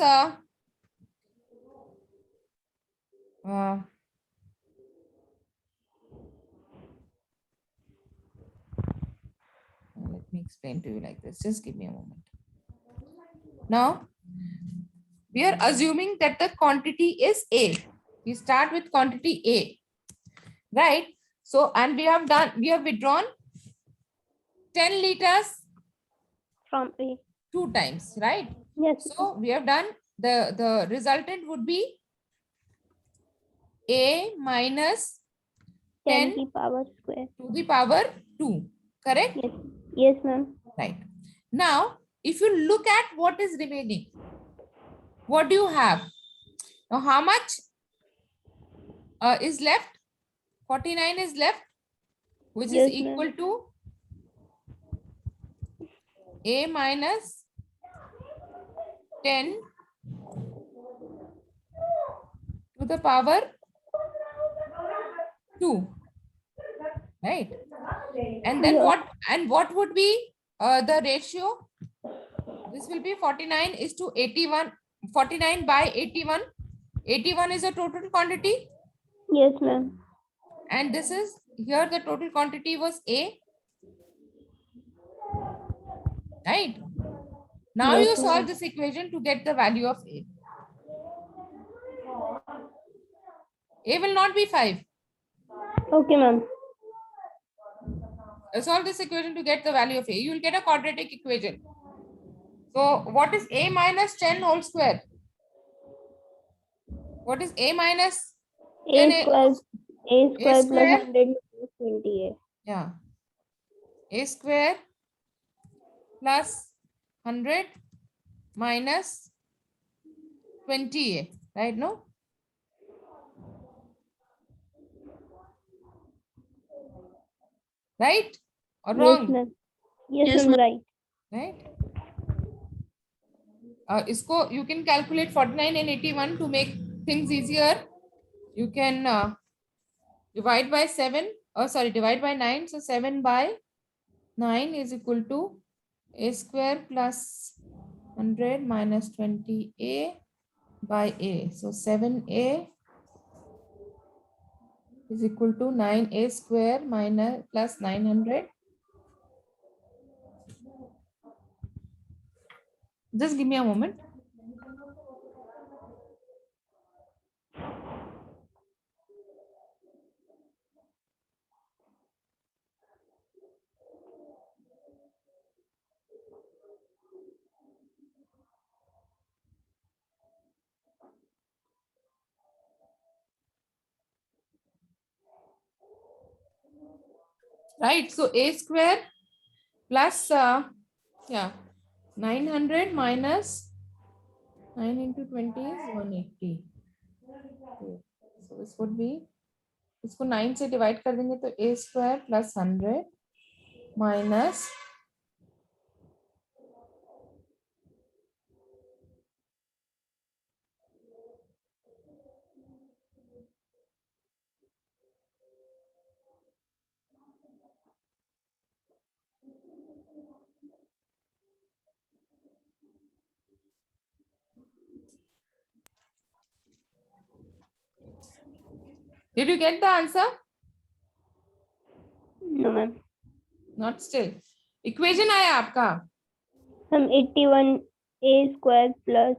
let me explain to you like this. Just give me a moment. Now, we are assuming that the quantity is A. We start with quantity A, right? So, and we have withdrawn 10 liters From A. 2 times, right? Yes. So, we have done, the resultant would be A minus 10 10 की power square. to the power 2, correct? Yes. Yes, ma'am. Right. Now, if you look at what is remaining, what do you have? Now, how much is left? 49 is left, which Yes, is equal ma'am. to A minus 10 to the power 2, right? And then Yeah. what would be the ratio? This will be 49 is to 81. 49 by 81. 81 is a total quantity, Yes, ma'am. and this is here the total quantity was A, right? Now Yes, you solve ma'am. this equation to get the value of A. A will not be 5. Okay, ma'am. Solve this equation to get the value of A. You will get a quadratic equation. So what is A minus 10 whole square? What is A minus A 10 square. A square plus square? 100 minus 20A. Yeah. A square plus 100 minus 20A, right? No? Right or Yes, wrong? ma'am. Yes, Yes, ma'am. Right. Right? Isko you can calculate 49 and 81 to make things easier. You can divide by 7, or sorry, divide by 9. So 7 by 9 is equal to A square plus 100 minus 20A by A. So 7A is equal to 9A square minus plus 900. Just give me a moment. Right, so A square plus 900 minus 9 into 20 is 180. Okay. So this would be, इसको 9 से divide कर देंगे तो A square plus 100 minus Did you get the answer? No, ma'am. Not still. Equation आया आपका? Ma'am, 81A square plus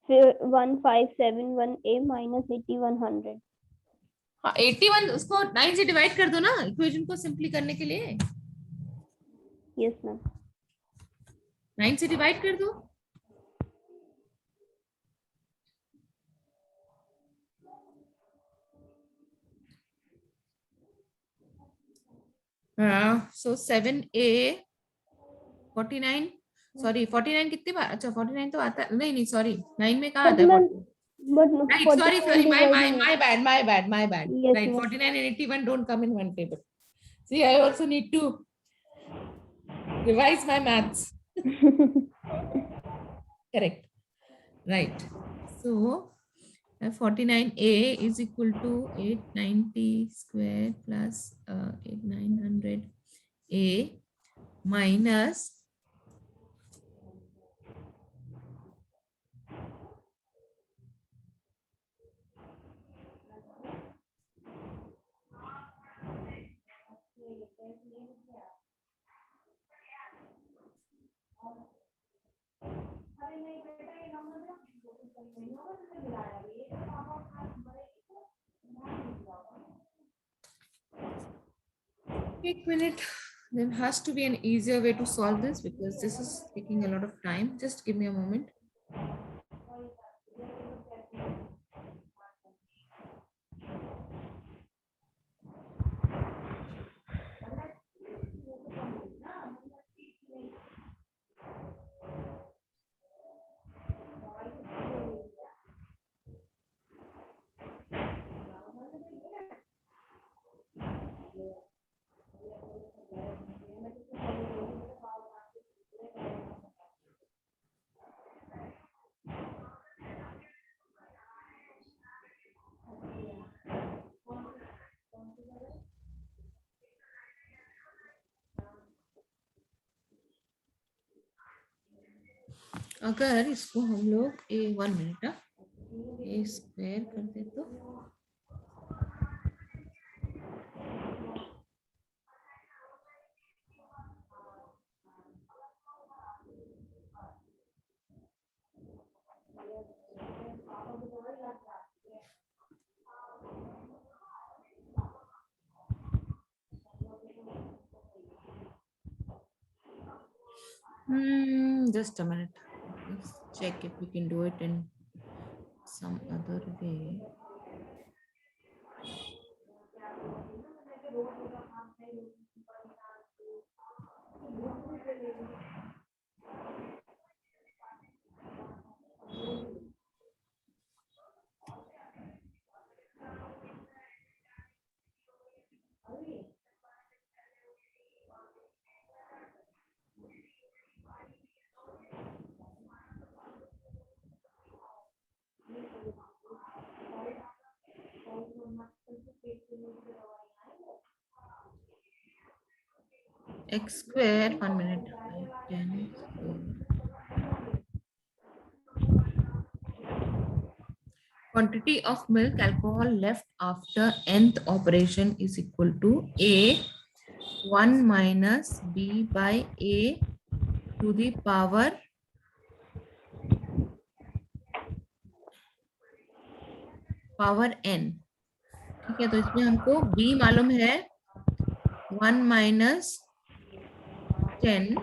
1571A minus 8100. हाँ, 81 उसको 9 से डिवाइड कर दो ना इक्वेशन को सिंपली करने के लिए. Yes, ma'am. 9 से डिवाइड कर दो. So 7A 49, sorry 49 कितनी बार? अच्छा 49 तो आता नहीं नहीं sorry 9 में कहाँ आता है? But Right, sorry, my bad. Yes, Right, ma'am. 49 and 81 don't come in one table. See, I also need to revise my maths. Correct. Right. So 49a is equal to 890 square plus 8900a minus एक minute. There has to be an easier way to solve this because this is taking a lot of time. Just give me a moment. अगर इसको हम लोग ए 1 minute ए square कर दे तो just a minute. Let's check if we can do it in some other way. X square 1 minute. 10 quantity of milk alcohol left after nth operation is equal to A 1 minus B by A to the power n. ठीक है, तो इसमें हमको B मालूम है 1 minus 10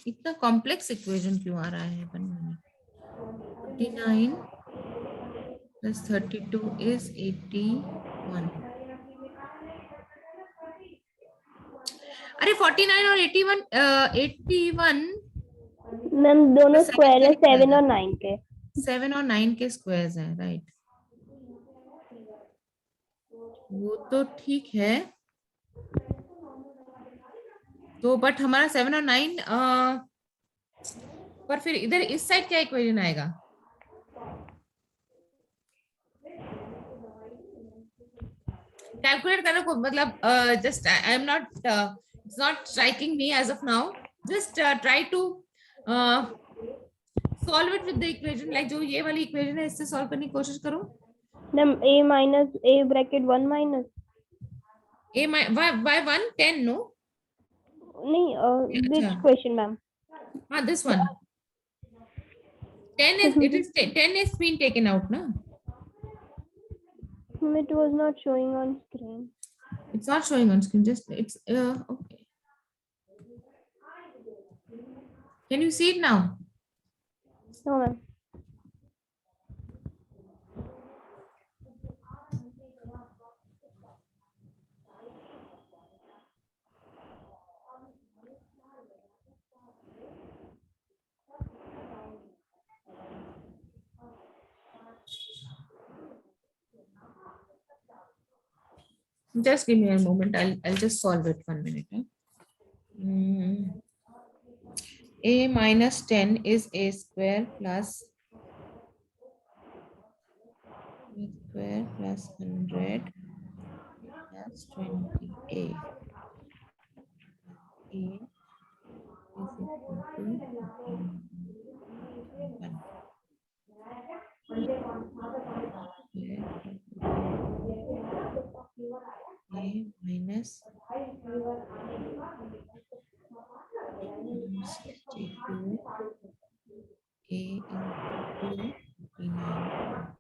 इतना complex equation क्यों आ रहा है? 1 मिनट 49 plus 32 is 81. अरे 49 और 81 81 मैम दोनों Second स्क्वायर है से निकलेगा। 7 और 9 के। 7 और 9 के स्क्वायर्स हैं, राइट? वो तो ठीक है, तो बट हमारा 7 और 9 पर फिर इधर इस साइड क्या इक्वेशन आएगा? कैलकुलेट करने को मतलब just I am not it's not striking me as of now, just try to solve it with the equation, like जो ये वाली इक्वेशन है इससे सॉल्व करने की कोशिश करो। Ma'am a minus a bracket 1 minus a by 1 10 no नहीं which question मैम? हाँ this one 10 is it is 10 is been taken out na, It was not showing on screen. it's not showing on screen, just it's okay, can you see it now? No ma'am. Just give me a moment. I'll just solve it 1 minute. A minus 10 is a square plus b square plus 100 plus 20. A is equal to 1. A minus 62 A into 59.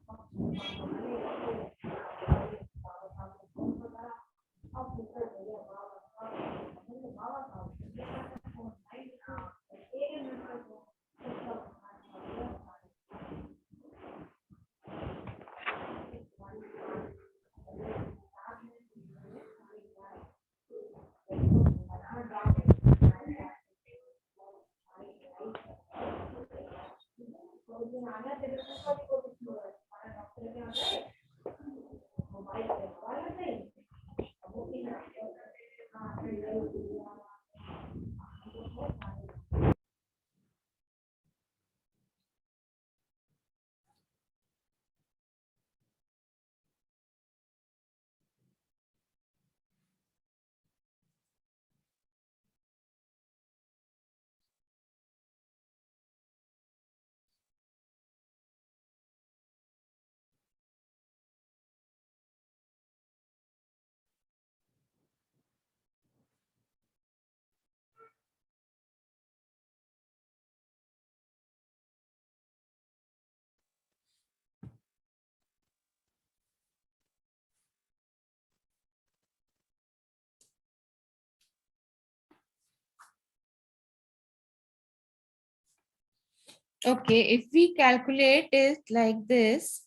Okay, if we calculate it like this,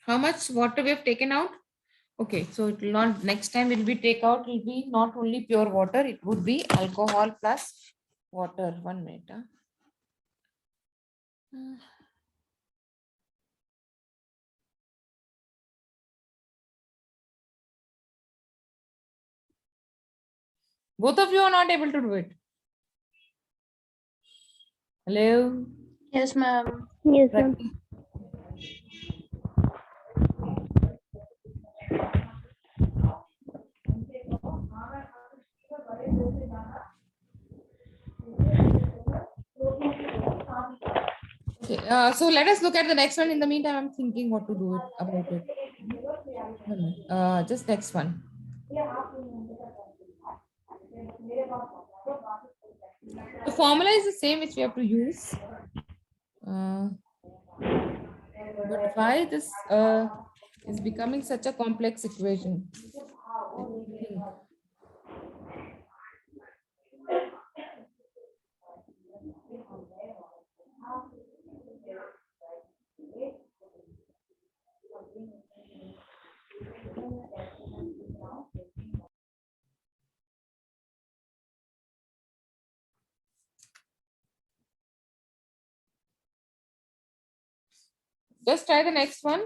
how much water we have taken out? Okay, so it will not, next time will be take out, will be not only pure water, it would be alcohol plus water. 1 minute. Both of you are not able to do it. Hello? Yes, ma'am. Yes, Right. ma'am. Okay, so let us look at the next one. In the meantime, I'm thinking what to do it about it. Just next one. The formula is the same which we have to use. But why this is becoming such a complex equation? Let me think. Just try the next one.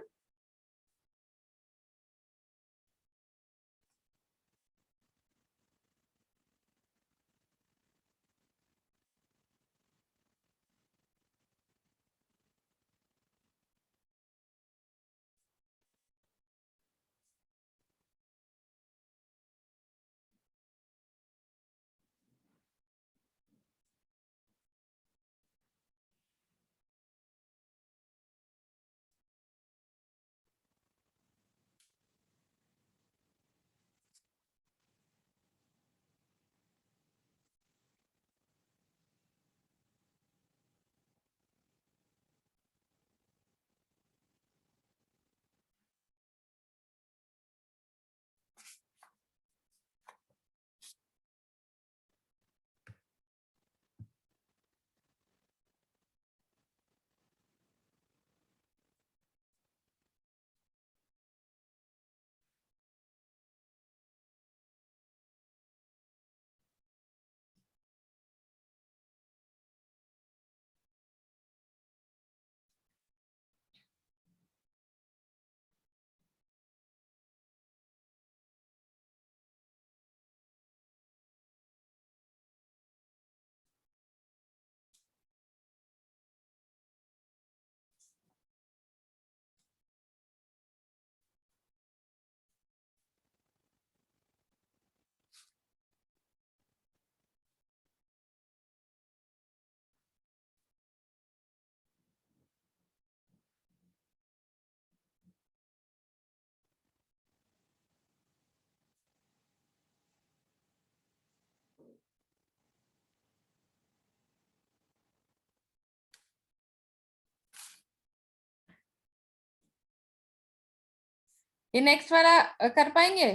ये next वाला कर पाएंगे?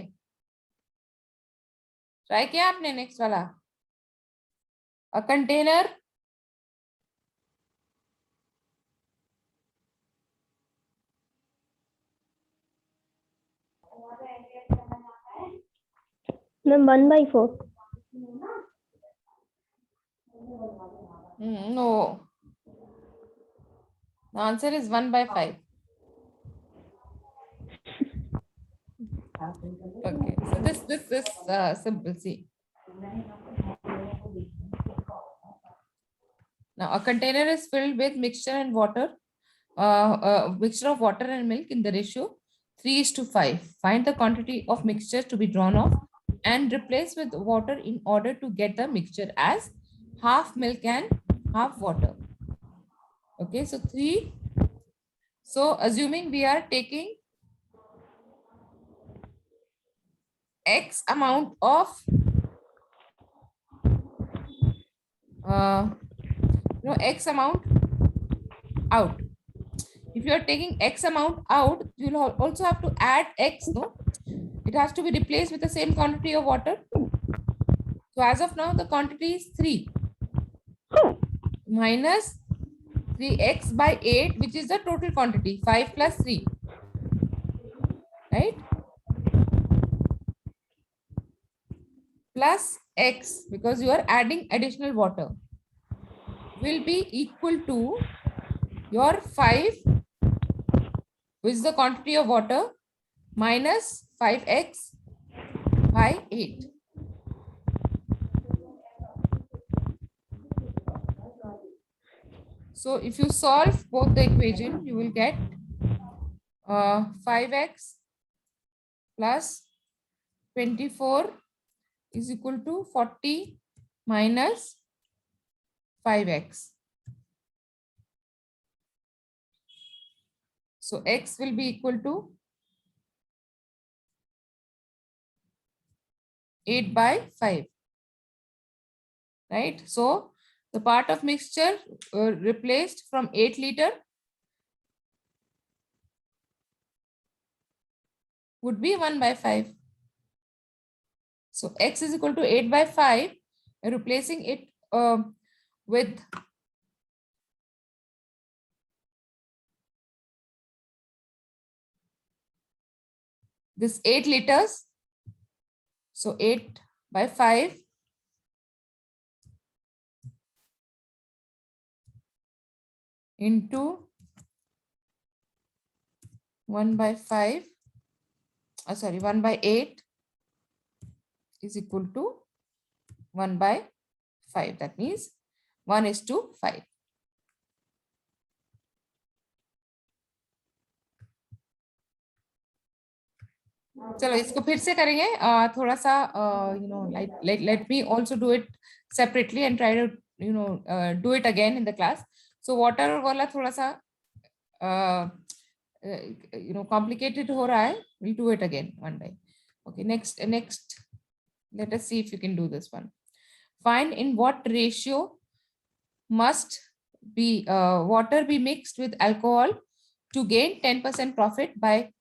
Try किया आपने next वाला? A container Ma'am, 1/4. No. The answer is 1/5. Okay, so this simple. See, now a container is filled with mixture and water, mixture of water and milk in the ratio 3:5. Find the quantity of mixture to be drawn off and replace with water in order to get the mixture as half milk and half water. Okay, so 3. So assuming we are taking X amount of X amount out. If you are taking X amount out, you will also have to add X, no? It has to be replaced with the same quantity of water. So as of now, the quantity is 3 minus 3x by 8, which is the total quantity, 5 plus 3, right? Plus x, because you are adding additional water, will be equal to your 5, which is the quantity of water, minus 5x by 8. So if you solve both the equation, you will get 5x plus 24 is equal to 40 minus 5x. So x will be equal to 8/5, right? So the part of mixture replaced from 8 liter would be 1/5. So x is equal to 8/5, replacing it with this 8 liters. So 8/5 into 1/5, 1/8 is equal to 1/5. That means 1:5. चलो इसको फिर से करेंगे थोड़ा सा let me also do it separately and try to do it again in the class. So water वाला थोड़ा सा complicated हो रहा है. We'll do it again one day. Okay, next let us see if you can do this one. Find in what ratio must be water be mixed with alcohol to gain 10% profit by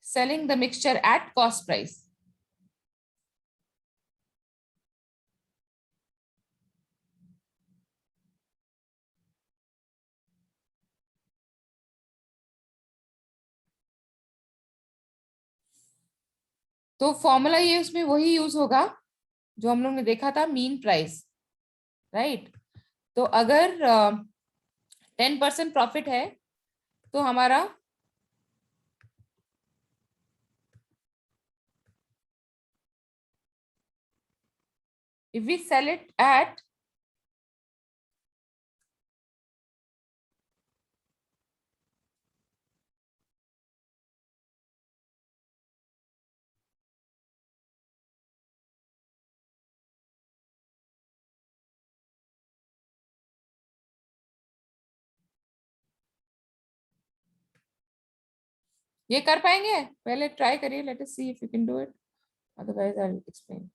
selling the mixture at cost price. तो formula ये उसमें वही use होगा जो हम लोग ने देखा था, मीन प्राइस, राइट? तो अगर 10% प्रॉफिट है तो हमारा if we sell it at ये कर पाएंगे? पहले ट्राई करिए, let us see if you can do it, otherwise I will explain.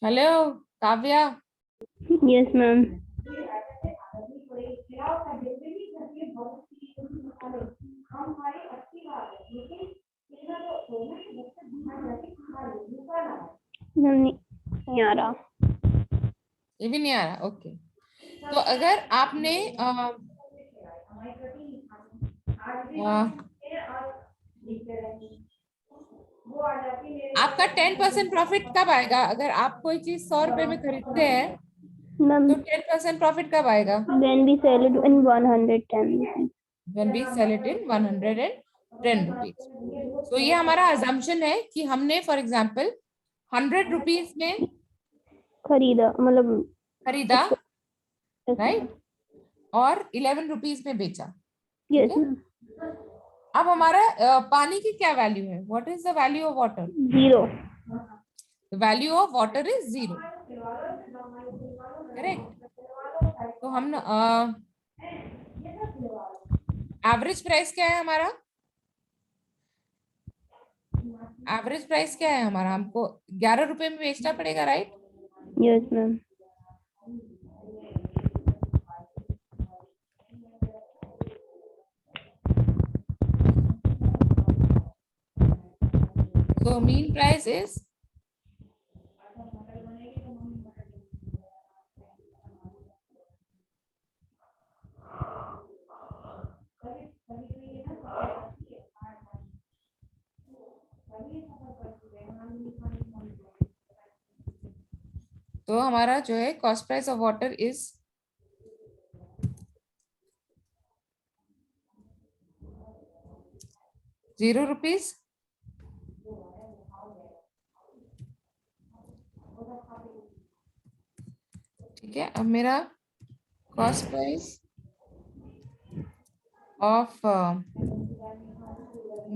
Hello, Kavya. Yes, ma'am. Ma'am नहीं आ रहा. ये भी नहीं आ रहा. ओके. तो अगर आपने आपका 10% प्रॉफिट कब आएगा? अगर आप कोई चीज 100 रुपए में खरीदते हैं मैम तो 10% प्रॉफिट कब आएगा? when we sell it in 110 rupees. When we sell it in 110 rupees. तो ये हमारा assumption है कि हमने फॉर एग्जाम्पल 100 रुपीज में खरीदा मतलब खरीदा, राइट, और 11 रुपीज में बेचा. यस ठीक है? मैम. अब हमारा पानी की क्या वैल्यू है? What is the value of water? 0. The value of water is 0. Correct. तो हम एवरेज प्राइस क्या है हमारा? एवरेज प्राइस क्या है हमारा? हमको 11 रुपए में बेचना पड़ेगा, right? Yes ma'am. So mean price is तो हमारा जो है cost price of water is 0 rupees. ठीक है. अब मेरा cost price of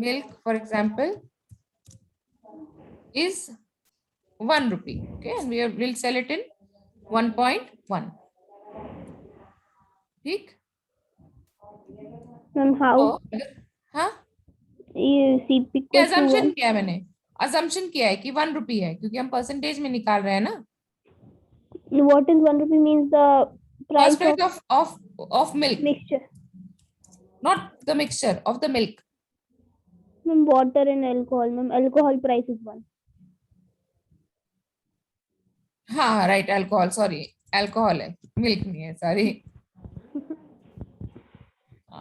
milk for example is 1 rupee. Okay, and we'll sell it in 1.1. ठीक. मैम हाउ तो हाँ, ये सीपी को assumption किया है मैंने. assumption किया है कि 1 रुपी है क्योंकि हम परसेंटेज में निकाल रहे हैं ना. what is 1 rupee means the price Cost price of milk, mixture. not the mixture of the milk. Ma'am, water and alcohol. Ma'am, alcohol price is 1. हाँ, राइट. अल्कोहल, सॉरी, अल्कोहल है, मिल्क नहीं है, sorry.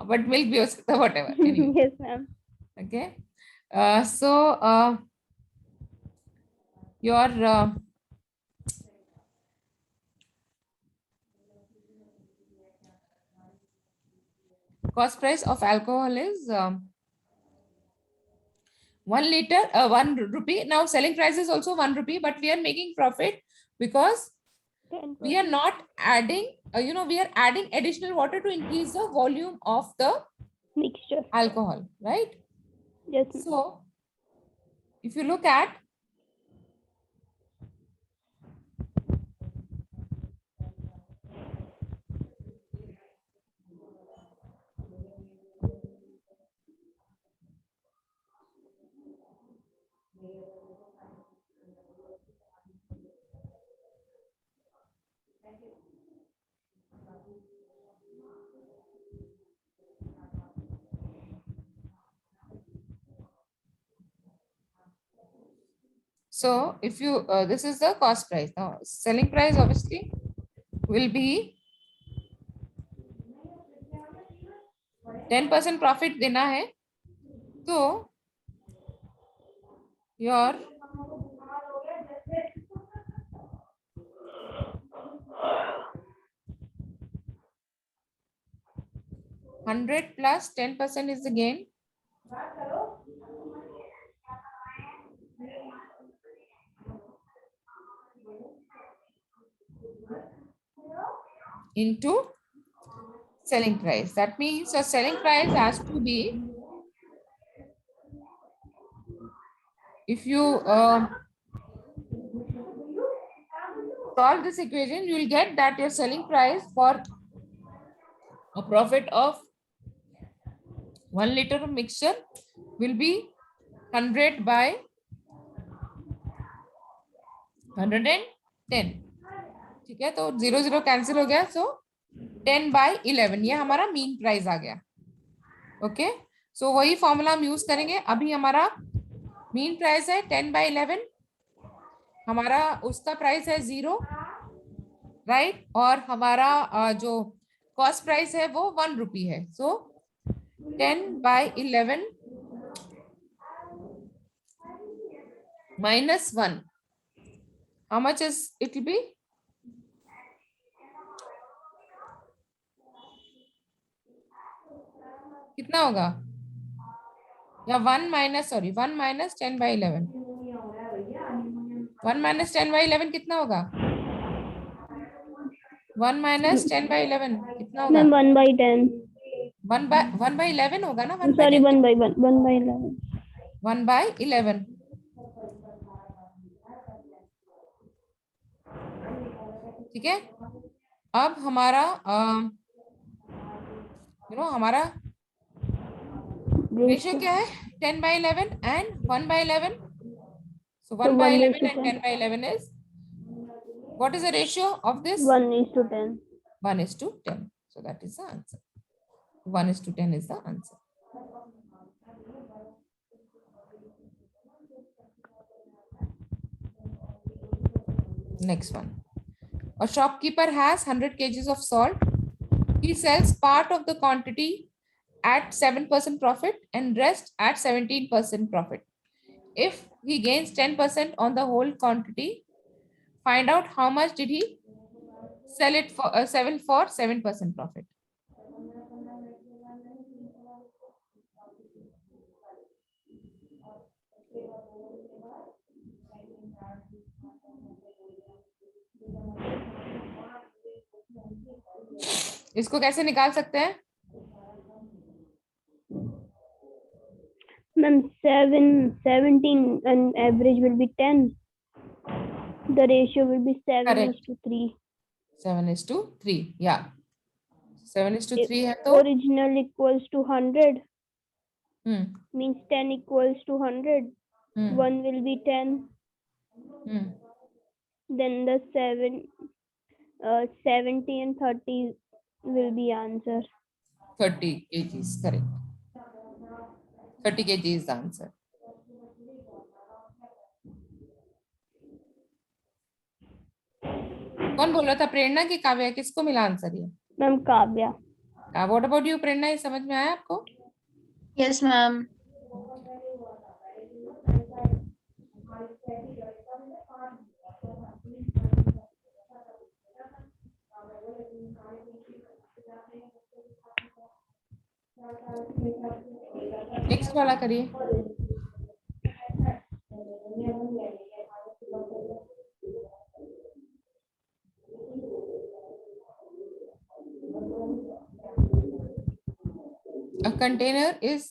But milk भी हो सकता है, what ever. Yes, ma'am. Okay. So your cost price of alcohol is 1 liter, 1 rupee. Now selling price is also 1 rupee, but we are making profit because we are not adding, we are adding additional water to increase the volume of the Mixture. alcohol, right? Yes, ma'am. So if you look at so if you this is the cost price. Now selling price obviously will be 10% profit देना है, तो your $100 plus 10% is the gain. Into selling price. That means your selling price has to be, if you solve this equation, you will get that your selling price for a profit of 1 liter of mixture will be 100 by 110. 10. ठीक है, तो 0 0 cancel हो गया, सो 10/11 ये हमारा mean price आ गया. Okay, सो वही formula हम यूज करेंगे. अभी हमारा मीन प्राइस है 10/11, हमारा उसका प्राइस है 0, राइट, और हमारा जो कॉस्ट प्राइस है वो 1 रुपी है. सो 10/11 minus 1, how much is it will be? कितना होगा? या 1 माइनस 10/11, 1 माइनस 10/11 कितना होगा? 1 माइनस 10/11 कितना होगा? मैम 1/10. 1/11 होगा ना? 1 सॉरी, 10 1/11. 1/11. ठीक है, अब हमारा हमारा रेशियो क्या है? 10/11 and 1/11. So 1/11 and 10/11 is, what is the ratio of this? 1:10. 1:10. So that is the answer. 1:10 is the answer. Next one. A shopkeeper has 100 kgs of salt. He sells part of the quantity at 7% profit and rest at 17% profit. If he gains 10% on the whole quantity, find out how much did he sell it for 7% profit. इसको कैसे निकाल सकते हैं? Ma'am, 17 and average will be 10. The ratio will be 7:3. 7:3. Yeah. 7:3 है तो Original equals to 100. Hmm Means 10 equals to 100. 1 will be 10. Then the 70 and 30 will be answer. 30 kgs, correct. 30 kg is the answer. कौन बोल रहा था? प्रेरणा की काव्या? किसको मिला answer ये? Ma'am Kavya. What about you Prerna? ये समझ में आया आपको? Yes, ma'am. नेक्स्ट वाला करिए. A container is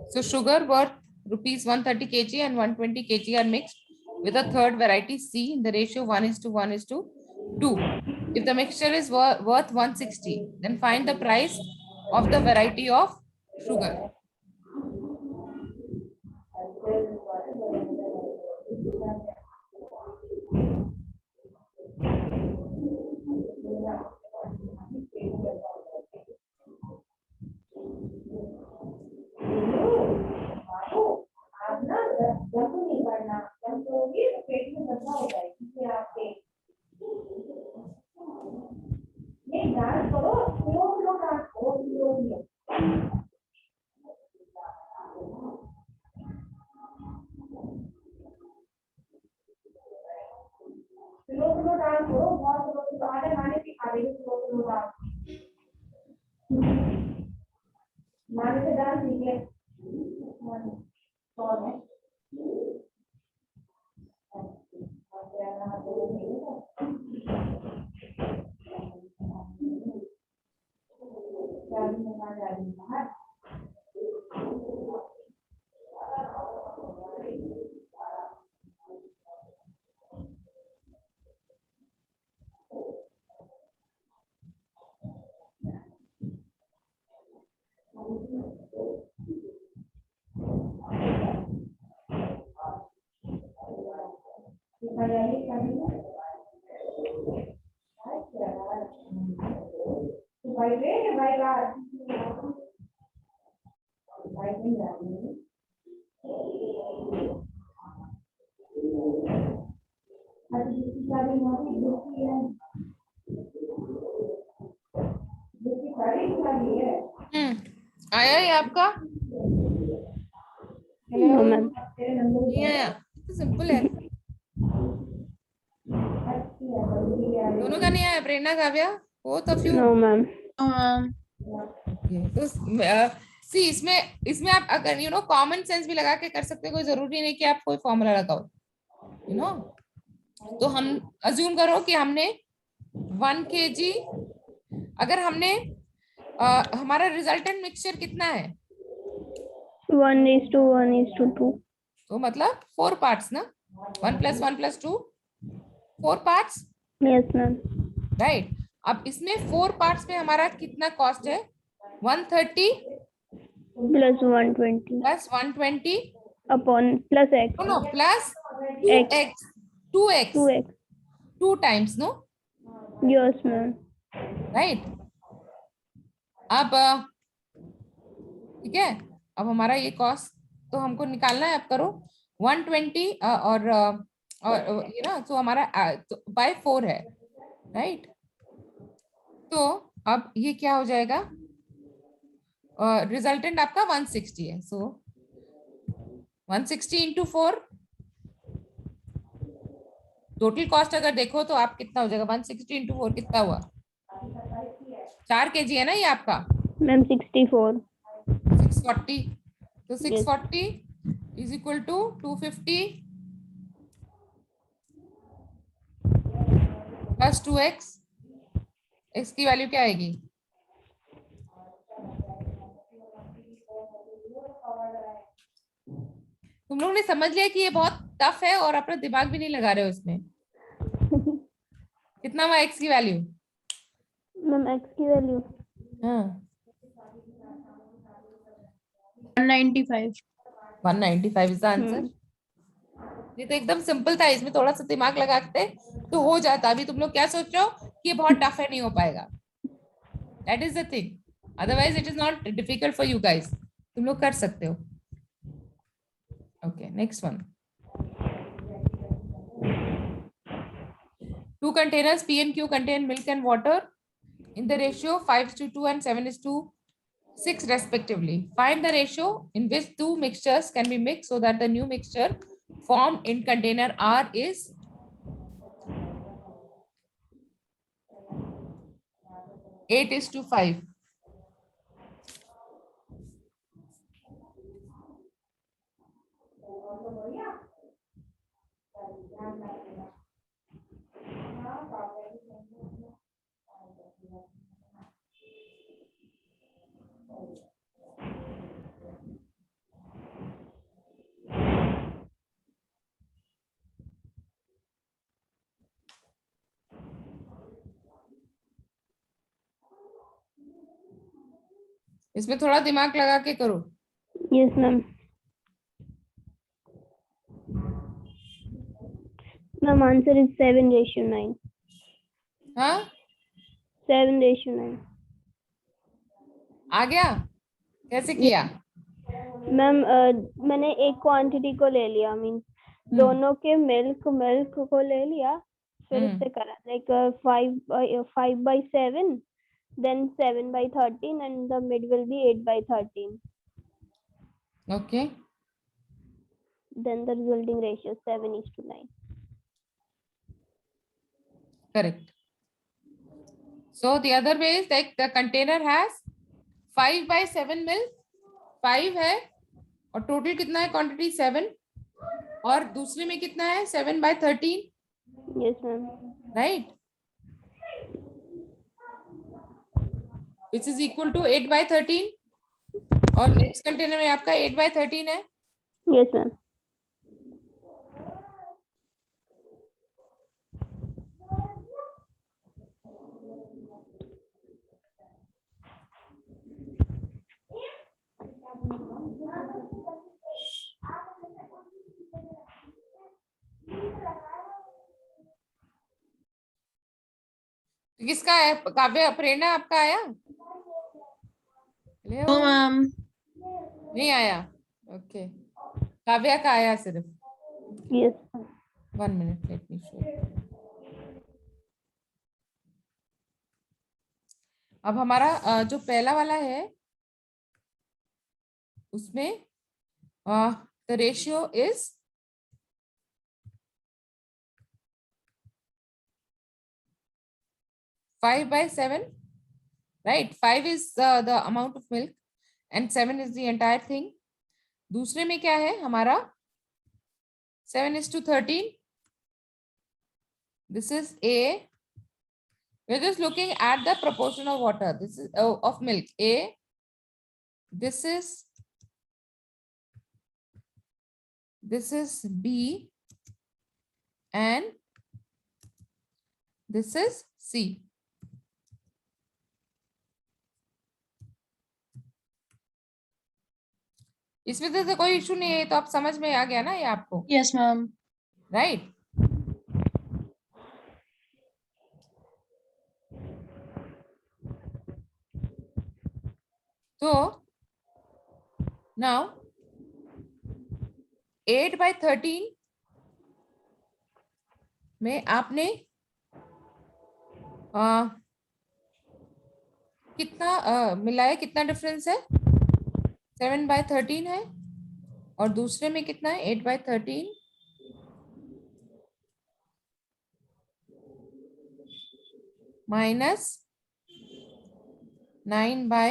so sugar worth rupees 130 kg and 120 kg are mixed with a third variety C in the ratio 1:1:2. If the mixture is worth 160, then find the price of the variety of sugar. आया ये आपका? No, ma'am. नहीं आया? तो simple है, दोनों का नहीं आया? प्रेरणा, Kavya, both of you? No, ma'am. तो सी इसमें आप अगर कॉमन सेंस भी लगा के कर सकते हो, कोई जरूरी नहीं कि आप कोई फॉर्मूला लगाओ, तो हम अज्यूम करो कि हमने 1 kg, अगर हमने हमारा रिजल्टेंट मिक्सचर कितना है? 1:1:2. तो मतलब 4 पार्ट्स ना, 1 + 1 + 2, 4 पार्ट्स, Yes, ma'am. राइट? अब इसमें 4 पार्ट्स में हमारा कितना कॉस्ट है? 130 Plus 120 + 120, upon plus x. No plus X. 2x, 2x, 2x. 2 times, no, Yes, ma'am. Right? अब ठीक है, अब हमारा ये कॉस्ट तो हमको निकालना है, अब करो 120 और तो हमारा बाय 4 है, राइट? तो अब ये क्या हो जाएगा? रिजल्टेंट आपका 160 है, सो 160 × 4, टोटल कॉस्ट अगर देखो तो आप कितना हो जाएगा? 160 × 4 कितना हुआ? 4 kg है ना ये आपका? Ma'am, 64. 640, तो 640 is equal to 250 + 2x, x की वैल्यू क्या आएगी? तुम लोग ने समझ लिया कि ये बहुत टफ है और अपना दिमाग भी नहीं लगा रहे हो इसमें। कितना हुआ x की वैल्यू? Ma'am, x की वैल्यू हाँ 195. 195 इज द आंसर। ये तो एकदम सिंपल था, इसमें थोड़ा सा दिमाग लगाते तो हो जाता। अभी तुम लोग क्या सोच रहे हो कि ये बहुत टफ है, नहीं हो पाएगा। That is the thing, otherwise it is not difficult for you guys, तुम लोग कर सकते हो। Okay, next one. 2 containers P and Q contain milk and water in the ratio 5:2 and 7:6 respectively. Find the ratio in which two mixtures can be mixed so that the new mixture formed in container R is 8:5. इसमें थोड़ा दिमाग लगा के करो। Yes, ma'am. Ma'am, answer is 7:9. हाँ 7:9. आ गया? कैसे किया? मैम मैंने एक क्वांटिटी को ले लिया, मीन दोनों के मिल्क को ले लिया, फिर उससे करा like 5/7, then 7/13 and the mid will be 8/13. Okay. Then the resulting ratio 7:9. Correct. So the other way is like the container has 5/7 milk, 5 है और टोटल कितना है क्वांटिटी? 7, और दूसरे में कितना है? 7/13, Yes, ma'am. Right? Which is equal to 8/13, और नेक्स्ट कंटेनर में आपका 8/13 है। Yes, ma'am. किसका है? काव्या, प्रेरणा आपका आया? No, Hello? ma'am. नहीं आया? ओके, काव्या का आया सिर्फ। Yes. 1 minute, let me show. अब हमारा जो पहला वाला है उसमें the ratio is 5/7, right? 5 is the amount of milk and 7 is the entire thing. दूसरे में क्या है हमारा? 7:13. This is A. We're just looking at the proportion of water. This is of milk. A. This is B, and this is C. इसमें तो कोई issue नहीं है, तो आप समझ में आ गया ना ये आपको, Yes, ma'am. राइट? तो नाउ 8/13 में आपने कितना मिला है? कितना डिफरेंस है? 7/13 है, और दूसरे में कितना है? 8/13 minus 9 by,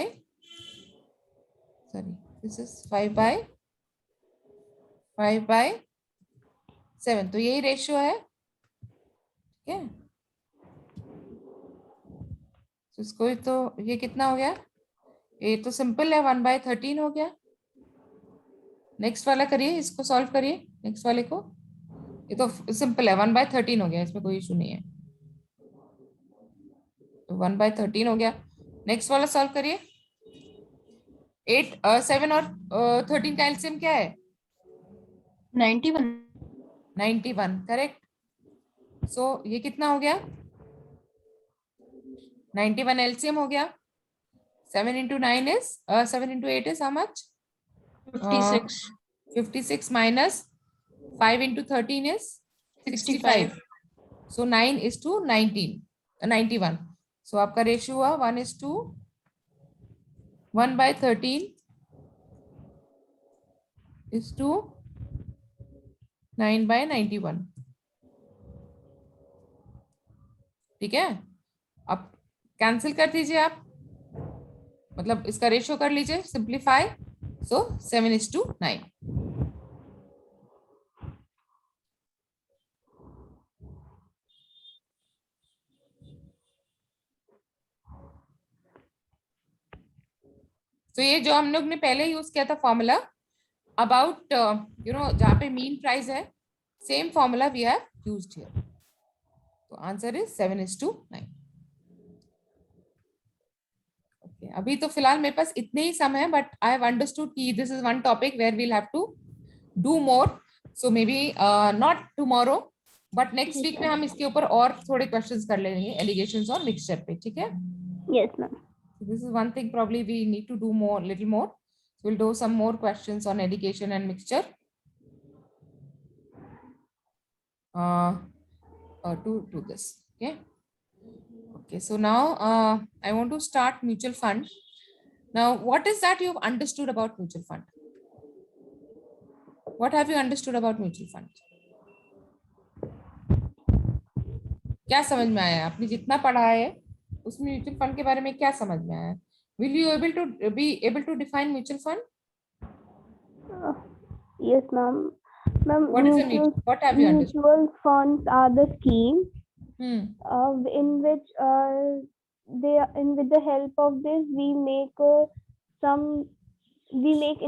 sorry, this is 5/7. तो यही रेशियो है, ठीक है? तो इसको तो ये कितना हो गया? ये तो सिंपल है, 1/13 हो गया। नेक्स्ट वाला करिए, इसको सॉल्व करिए, नेक्स्ट वाले को। ये तो सिंपल है, 1/13 हो गया, इसमें कोई इशू नहीं है। तो 1/13 हो गया। नेक्स्ट वाला सॉल्व करिए। 7 और 13 का एलसीएम क्या है? 91. 91, करेक्ट। सो ये कितना हो गया? 91 एलसीएम हो गया। 7 into 9 is 7 into 8 is how much? 56. 56 minus 5 into 13 is 65. So 9 is to 91. So आपका रेशियो हुआ 1/13 is to 9/91. ठीक है? अब कैंसिल कर दीजिए आप, मतलब इसका रेशियो कर लीजिए, सिंप्लीफाई। सो 7:9. तो ये जो हम लोग ने पहले यूज किया था फॉर्मूला अबाउट जहाँ पे मीन प्राइस है, same formula we have used here. तो आंसर इज 7:9. ओके, अभी तो फिलहाल मेरे पास इतने ही सम है, बट आई हैव अंडरस्टूड कि this is one topic where we'll have to do more. So maybe not tomorrow, but next week में हम इसके ऊपर और थोड़े क्वेश्चंस कर लेंगे एलिगेशंस और मिक्सचर पे, ठीक है? Yes, ma'am. So this is one thing probably we need to do more, little more. So we'll do some more questions on education and mixture. To this, okay? Okay, so now I want to start mutual fund. Now, what is that you've understood about mutual fund? What have you understood about mutual fund? क्या समझ में आया? आपने जितना पढ़ा है उसमें mutual fund के बारे में क्या समझ में आया? Will you be able to define mutual fund? Yes, ma'am. Ma'am, What is a mutual? What have you understood? mutual funds are the scheme Hmm. in which with the help of this we make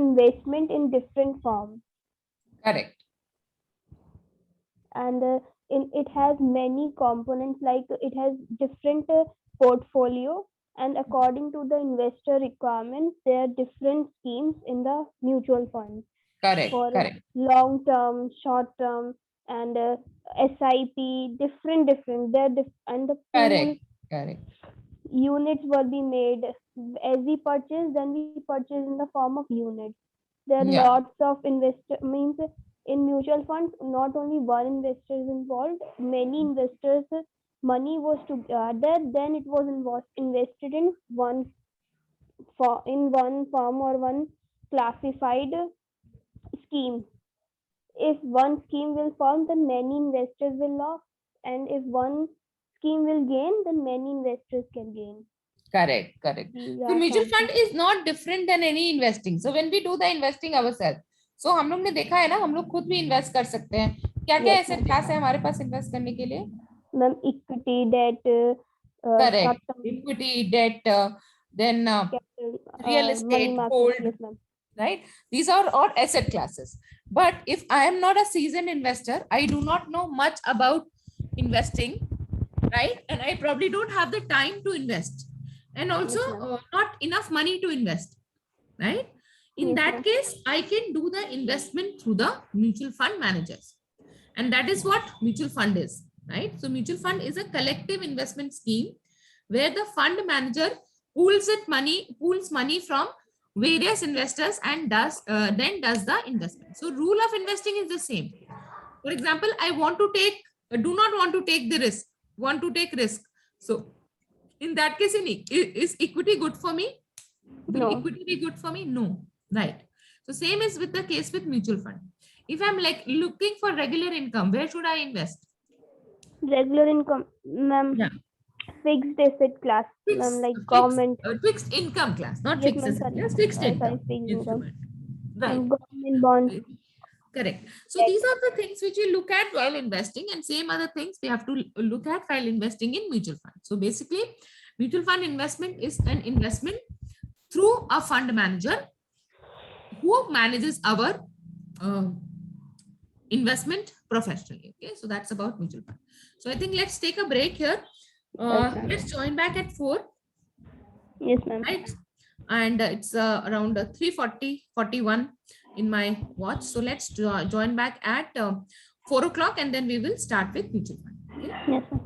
investment in different forms, Correct. and it has many components, like it has different portfolio, and according to the investor requirements there are different schemes in the mutual funds Correct. for Correct. long term, short term, and SIP, different. And the pool Correct. Correct. Units will be made as we purchase, then we purchase in the form of units. There are Yeah. lots of investor means in mutual funds, not only one investor is involved, many investors money was together, then it was invested in one form or one classified scheme. If one scheme will form, then many investors will lose, and if one scheme will gain, then many investors can gain. Correct. Correct. These So are mutual fund something. is not different than any investing. So when we do the investing ourselves, so हम लोग ने देखा है ना, हम लोग खुद भी इन्वेस्ट कर सकते हैं. क्या क्या Yes, एसेट ma'am. क्लास है हमारे पास इन्वेस्ट करने के लिए? Ma'am, equity, debt, Correct. short-term Equity, debt, then capital, real money estate, market. gold, Yes, ma'am. right? These are all asset classes. But if I am not a seasoned investor, I do not know much about investing, right? And I probably don't have the time to invest, and also Yes, ma'am. not enough money to invest, right? In Yes, that ma'am. case, I can do the investment through the mutual fund managers. And that is what mutual fund is, right? So mutual fund is a collective investment scheme where the fund manager pools money from various investors and then does the investment. So rule of investing is the same. For example, I want to take, do not want to take the risk, want to take risk. So in that case, is equity good for me? Will No. equity be good for me? No, right? So same is with the case with mutual fund. If I'm like looking for regular income, where should I invest? Regular income, ma'am. Yeah, Fixed asset class, ma'am, like government. fixed income class, not Yes, fixed ma'am. asset Sorry. class, fixed Sorry, income fixed income. instrument. Right. Government bonds. Correct. So these are the things which we look at while investing, and same other things we have to look at while investing in mutual fund. So basically, mutual fund investment is an investment through a fund manager who manages our investment professionally. Okay, so that's about mutual fund. So I think let's take a break here. Yes, ma'am. Let's join back at 4, Yes, ma'am. right? And it's around 3:41 in my watch. So let's join back at 4 o'clock, and then we will start with mutual fund. Okay? Yes, ma'am.